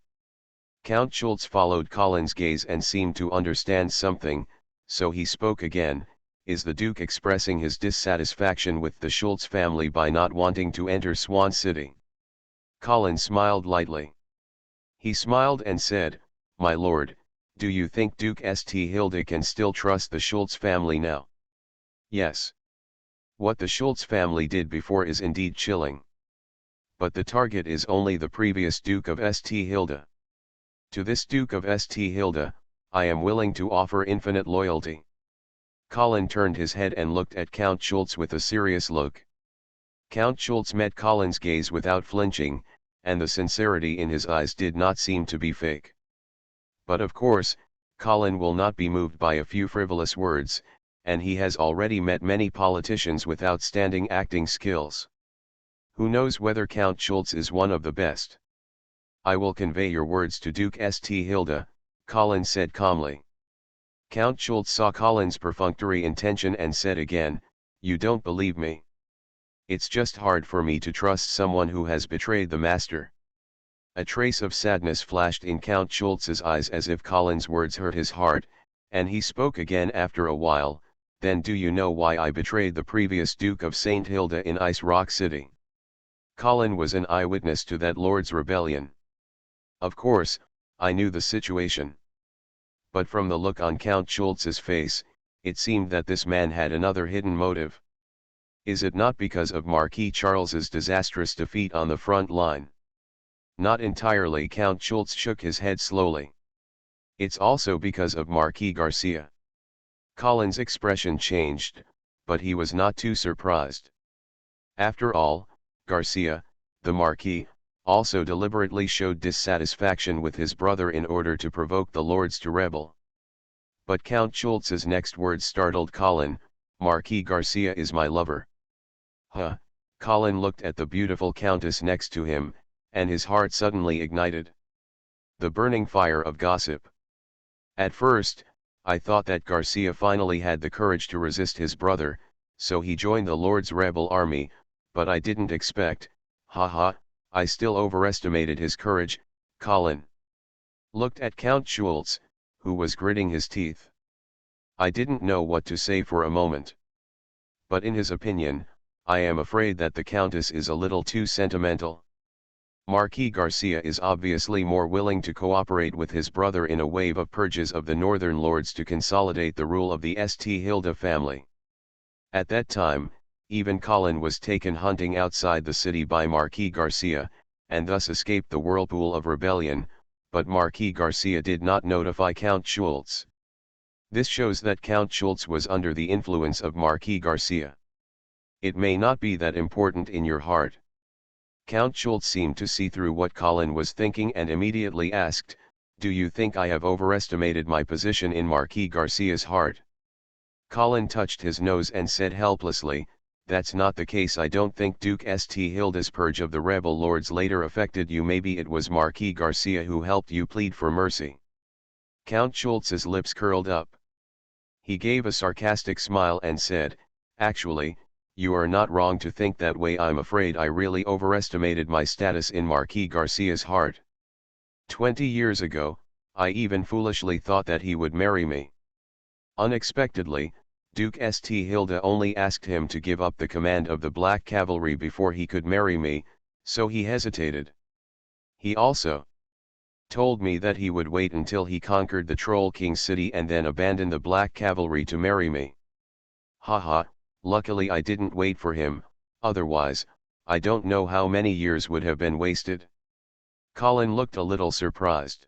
Count Schultz followed Colin's gaze and seemed to understand something, so he spoke again. "Is the Duke expressing his dissatisfaction with the Schultz family by not wanting to enter Swan City?" Colin smiled lightly. He smiled and said, "My lord, do you think Duke St. Hilda can still trust the Schultz family now?" "Yes. What the Schultz family did before is indeed chilling. But the target is only the previous Duke of St. Hilda. To this Duke of St. Hilda, I am willing to offer infinite loyalty." Colin turned his head and looked at Count Schultz with a serious look. Count Schultz met Colin's gaze without flinching, and the sincerity in his eyes did not seem to be fake. But of course, Colin will not be moved by a few frivolous words, and he has already met many politicians with outstanding acting skills. Who knows whether Count Schultz is one of the best? "I will convey your words to Duke St. Hilda," Colin said calmly. Count Schultz saw Colin's perfunctory intention and said again, "You don't believe me? It's just hard for me to trust someone who has betrayed the master." A trace of sadness flashed in Count Schultz's eyes as if Colin's words hurt his heart, and he spoke again after a while, "Then do you know why I betrayed the previous Duke of St. Hilda in Ice Rock City?" Colin was an eyewitness to that lord's rebellion. "Of course, I knew the situation. But from the look on Count Schultz's face, it seemed that this man had another hidden motive. Is it not because of Marquis Charles's disastrous defeat on the front line?" "Not entirely." Count Schultz shook his head slowly. "It's also because of Marquis Garcia." Colin's expression changed, but he was not too surprised. After all, Garcia, The Marquis, also deliberately showed dissatisfaction with his brother in order to provoke the lords to rebel. But Count Schultz's next words startled Colin. "Marquis Garcia is my lover." Huh. Colin looked at the beautiful countess next to him, and his heart suddenly ignited. The burning fire of gossip. At first, I thought that Garcia finally had the courage to resist his brother, so he joined the Lord's rebel army, but I didn't expect, haha, I still overestimated his courage. Colin looked at Count Schultz, who was gritting his teeth. I didn't know what to say for a moment. But in his opinion, I am afraid that the Countess is a little too sentimental. Marquis Garcia is obviously more willing to cooperate with his brother in a wave of purges of the northern lords to consolidate the rule of the St. Hilda family. At that time, even Colin was taken hunting outside the city by Marquis Garcia, and thus escaped the whirlpool of rebellion, but Marquis Garcia did not notify Count Schultz. This shows that Count Schultz was under the influence of Marquis Garcia. It may not be that important in your heart. Count Schultz seemed to see through what Colin was thinking and immediately asked, "Do you think I have overestimated my position in Marquis Garcia's heart?" Colin touched his nose and said helplessly, "That's not the case. I don't think Duke St. Hilda's purge of the rebel lords later affected you. Maybe it was Marquis Garcia who helped you plead for mercy." Count Schultz's lips curled up. He gave a sarcastic smile and said, "Actually, you are not wrong to think that way. I'm afraid I really overestimated my status in Marquis Garcia's heart. 20 years ago, I even foolishly thought that he would marry me. Unexpectedly, Duke St. Hilda only asked him to give up the command of the Black Cavalry before he could marry me, so he hesitated. He also told me that he would wait until he conquered the Troll King city and then abandon the Black Cavalry to marry me. Haha, luckily I didn't wait for him, otherwise, I don't know how many years would have been wasted." Colin looked a little surprised.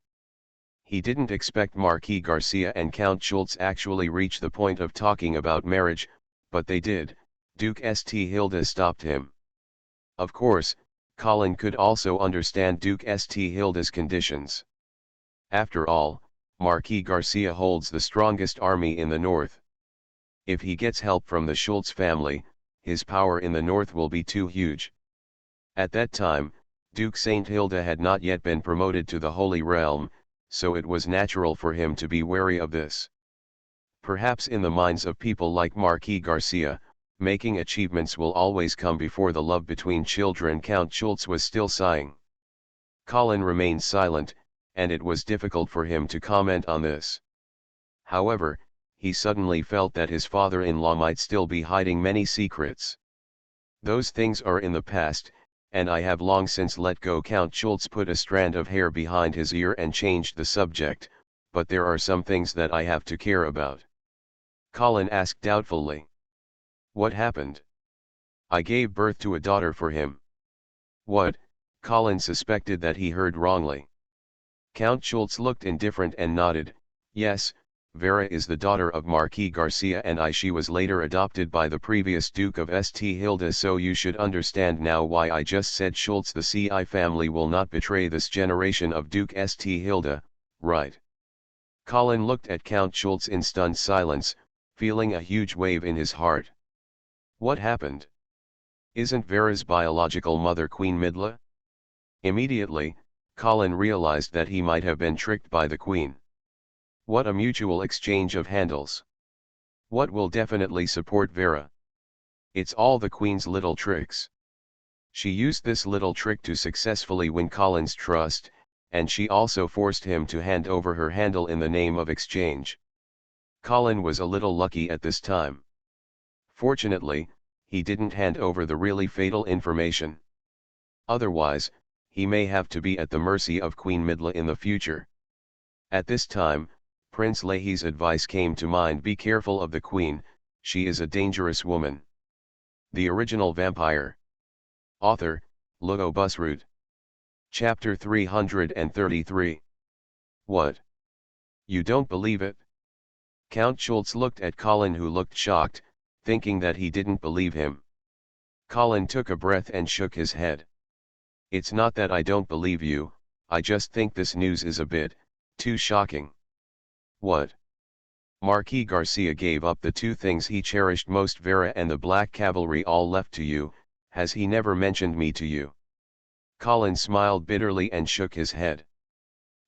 He didn't expect Marquis Garcia and Count Schultz actually reach the point of talking about marriage, but they did. Duke St. Hilda stopped him. Of course, Colin could also understand Duke St. Hilda's conditions. After all, Marquis Garcia holds the strongest army in the north. If he gets help from the Schultz family, his power in the north will be too huge. At that time, Duke St. Hilda had not yet been promoted to the Holy Realm, so it was natural for him to be wary of this. Perhaps in the minds of people like Marquis Garcia, making achievements will always come before the love between children. Count Schultz was still sighing. Colin remained silent, and it was difficult for him to comment on this. However, he suddenly felt that his father-in-law might still be hiding many secrets. "Those things are in the past, and I have long since let go." Count Schultz put a strand of hair behind his ear and changed the subject, "but there are some things that I have to care about." Colin asked doubtfully. "What happened?" "I gave birth to a daughter for him." "What?" Colin suspected that he heard wrongly. Count Schultz looked indifferent and nodded, "Yes, Vera is the daughter of Marquis Garcia and she was later adopted by the previous Duke of St. Hilda, so you should understand now why I just said Schultz. The CI family will not betray this generation of Duke St. Hilda, right?" Colin looked at Count Schultz in stunned silence, feeling a huge wave in his heart. What happened? Isn't Vera's biological mother Queen Midla? Immediately, Colin realized that he might have been tricked by the Queen. What a mutual exchange of handles. What will definitely support Vera? It's all the Queen's little tricks. She used this little trick to successfully win Colin's trust, and she also forced him to hand over her handle in the name of exchange. Colin was a little lucky at this time. Fortunately, he didn't hand over the really fatal information. Otherwise, he may have to be at the mercy of Queen Midla in the future. At this time, Prince Leahy's advice came to mind: be careful of the Queen, she is a dangerous woman. The Original Vampire. Author, Lugo Busroot. Chapter 333. What? You don't believe it? Count Schultz looked at Colin, who looked shocked, thinking that he didn't believe him. Colin took a breath and shook his head. It's not that I don't believe you, I just think this news is a bit too shocking. What? Marquis Garcia gave up the two things he cherished most, Vera and the Black Cavalry, all left to you. Has he never mentioned me to you? Colin smiled bitterly and shook his head.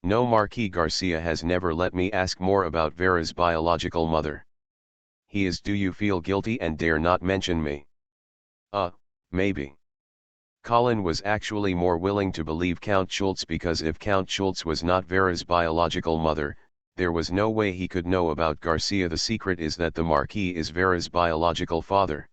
No, Marquis Garcia has never let me ask more about Vera's biological mother. He is. Do you feel guilty and dare not mention me? Maybe. Colin was actually more willing to believe Count Schultz, because if Count Schultz was not Vera's biological mother, there was no way he could know about Garcia. The secret is that the Marquis is Vera's biological father.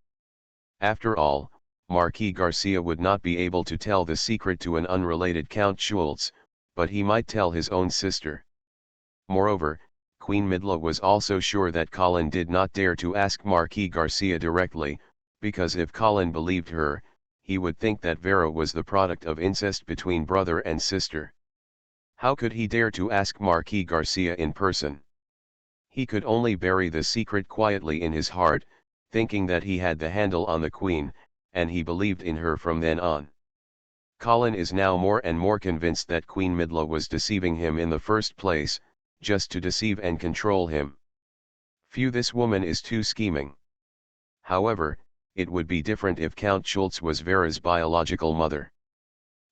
After all, Marquis Garcia would not be able to tell the secret to an unrelated Count Schultz, but he might tell his own sister. Moreover, Queen Midla was also sure that Colin did not dare to ask Marquis Garcia directly, because if Colin believed her, he would think that Vera was the product of incest between brother and sister. How could he dare to ask Marquis Garcia in person? He could only bury the secret quietly in his heart, thinking that he had the handle on the Queen, and he believed in her from then on. Colin is now more and more convinced that Queen Midla was deceiving him in the first place, just to deceive and control him. Phew, this woman is too scheming. However, it would be different if Count Schultz was Vera's biological mother.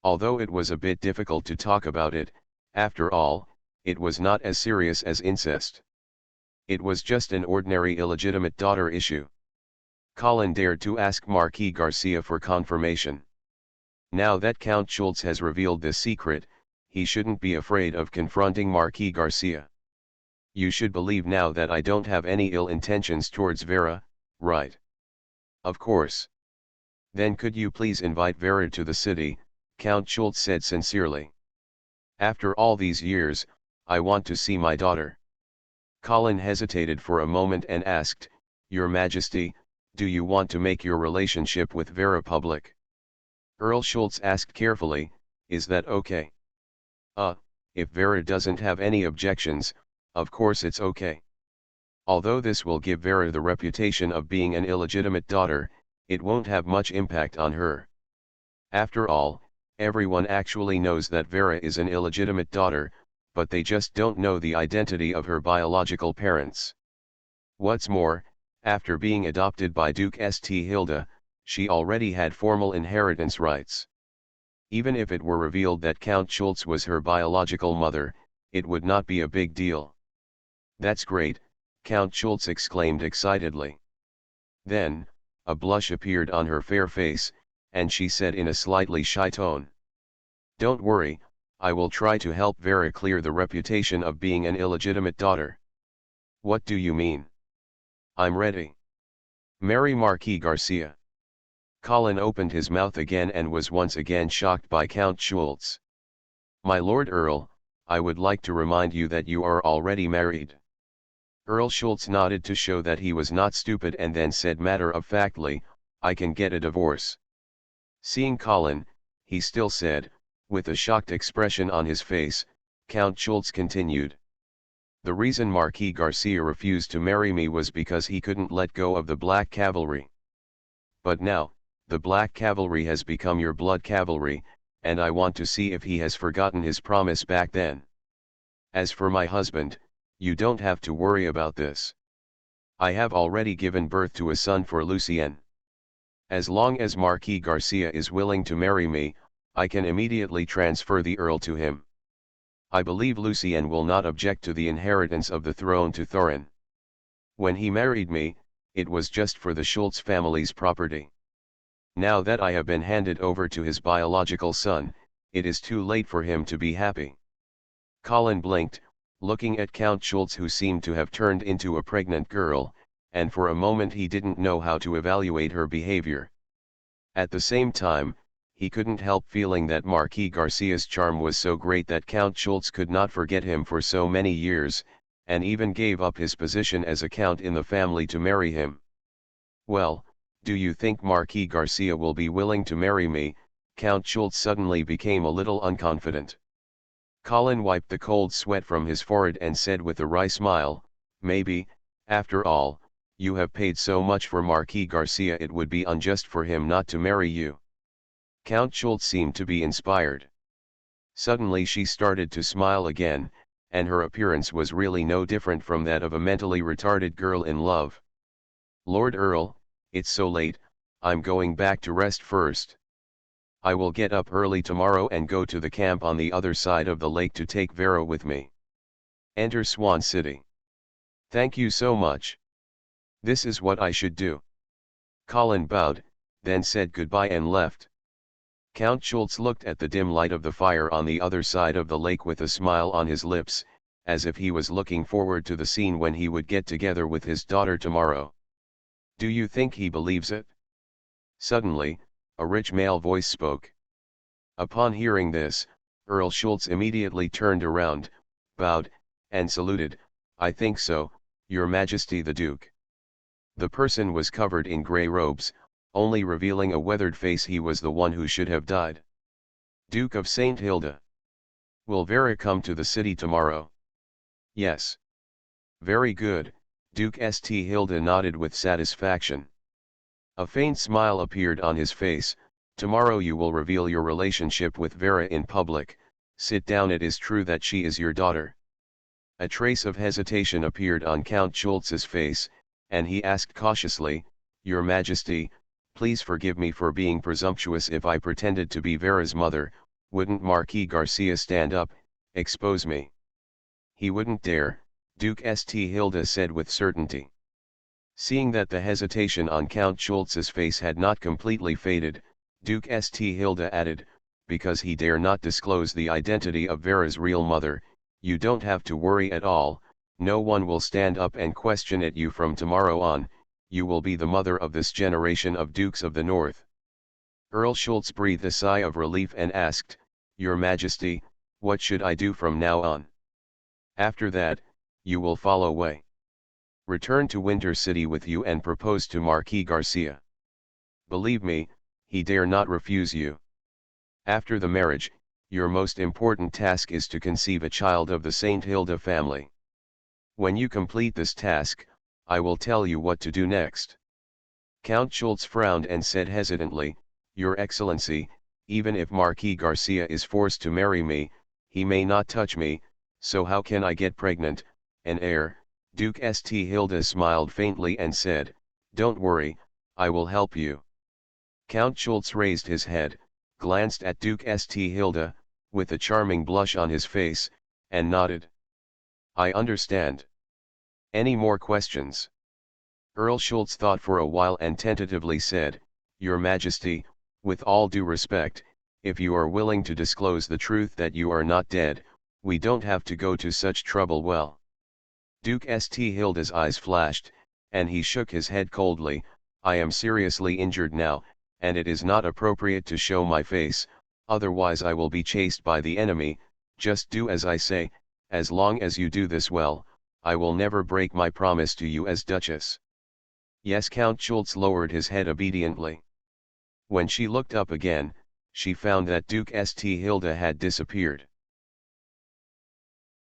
Although it was a bit difficult to talk about it, after all, it was not as serious as incest. It was just an ordinary illegitimate daughter issue. Colin dared to ask Marquis Garcia for confirmation. Now that Count Schultz has revealed this secret, he shouldn't be afraid of confronting Marquis Garcia. You should believe now that I don't have any ill intentions towards Vera, right? Of course. Then could you please invite Vera to the city, Count Schultz said sincerely. After all these years, I want to see my daughter. Colin hesitated for a moment and asked, Your Majesty, do you want to make your relationship with Vera public? Earl Schultz asked carefully, Is that okay? If Vera doesn't have any objections, of course it's okay. Although this will give Vera the reputation of being an illegitimate daughter, it won't have much impact on her. After all, everyone actually knows that Vera is an illegitimate daughter, but they just don't know the identity of her biological parents. What's more, after being adopted by Duke St. Hilda, she already had formal inheritance rights. Even if it were revealed that Count Schultz was her biological mother, it would not be a big deal. That's great, Count Schultz exclaimed excitedly. Then, a blush appeared on her fair face, and she said in a slightly shy tone, Don't worry, I will try to help Vera clear the reputation of being an illegitimate daughter. What do you mean? I'm ready. Marry Marquis Garcia. Colin opened his mouth again and was once again shocked by Count Schultz. My Lord Earl, I would like to remind you that you are already married. Earl Schultz nodded to show that he was not stupid and then said matter-of-factly, I can get a divorce. Seeing Colin, he still said, with a shocked expression on his face, Count Schultz continued. The reason Marquis Garcia refused to marry me was because he couldn't let go of the Black Cavalry. But now, the Black Cavalry has become your blood cavalry, and I want to see if he has forgotten his promise back then. As for my husband, you don't have to worry about this. I have already given birth to a son for Lucien. As long as Marquis Garcia is willing to marry me, I can immediately transfer the Earl to him. I believe Lucien will not object to the inheritance of the throne to Thorin. When he married me, it was just for the Schultz family's property. Now that I have been handed over to his biological son, it is too late for him to be happy. Colin blinked, looking at Count Schultz, who seemed to have turned into a pregnant girl, and for a moment he didn't know how to evaluate her behavior. At the same time, he couldn't help feeling that Marquis Garcia's charm was so great that Count Schultz could not forget him for so many years, and even gave up his position as a count in the family to marry him. Well, do you think Marquis Garcia will be willing to marry me? Count Schultz suddenly became a little unconfident. Colin wiped the cold sweat from his forehead and said with a wry smile, Maybe, after all, you have paid so much for Marquis Garcia, it would be unjust for him not to marry you. Count Schultz seemed to be inspired. Suddenly she started to smile again, and her appearance was really no different from that of a mentally retarded girl in love. Lord Earl, it's so late, I'm going back to rest first. I will get up early tomorrow and go to the camp on the other side of the lake to take Vera with me. Enter Swan City. Thank you so much. This is what I should do. Colin bowed, then said goodbye and left. Count Schultz looked at the dim light of the fire on the other side of the lake with a smile on his lips, as if he was looking forward to the scene when he would get together with his daughter tomorrow. Do you think he believes it? Suddenly, a rich male voice spoke. Upon hearing this, Earl Schultz immediately turned around, bowed, and saluted, I think so, Your Majesty the Duke. The person was covered in grey robes, only revealing a weathered face. He was the one who should have died. Duke of St. Hilda. Will Vera come to the city tomorrow? Yes. Very good, Duke St. Hilda nodded with satisfaction. A faint smile appeared on his face. Tomorrow you will reveal your relationship with Vera in public. Sit down. It is true that she is your daughter. A trace of hesitation appeared on Count Schultz's face, and he asked cautiously, Your Majesty, please forgive me for being presumptuous. If I pretended to be Vera's mother, wouldn't Marquis Garcia stand up, expose me? He wouldn't dare, Duke St. Hilda said with certainty. Seeing that the hesitation on Count Schultz's face had not completely faded, Duke St. Hilda added, because he dare not disclose the identity of Vera's real mother, you don't have to worry at all, no one will stand up and question it. You from tomorrow on, you will be the mother of this generation of Dukes of the North. Earl Schultz breathed a sigh of relief and asked, Your Majesty, what should I do from now on? After that, you will fall away. Return to Winter City with you and propose to Marquis Garcia. Believe me, he dare not refuse you. After the marriage, your most important task is to conceive a child of the St. Hilda family. When you complete this task, I will tell you what to do next. Count Schultz frowned and said hesitantly, Your Excellency, even if Marquis Garcia is forced to marry me, he may not touch me, so how can I get pregnant, an heir? Duke St. Hilda smiled faintly and said, Don't worry, I will help you. Count Schultz raised his head, glanced at Duke St. Hilda, with a charming blush on his face, and nodded. I understand. Any more questions? Earl Schultz thought for a while and tentatively said, Your Majesty, with all due respect, if you are willing to disclose the truth that you are not dead, we don't have to go to such trouble. Well. Duke St. Hilda's eyes flashed, and he shook his head coldly, I am seriously injured now, and it is not appropriate to show my face, otherwise I will be chased by the enemy. Just do as I say, as long as you do this well, I will never break my promise to you as Duchess. Yes. Count Schultz lowered his head obediently. When she looked up again, she found that Duke St. Hilda had disappeared.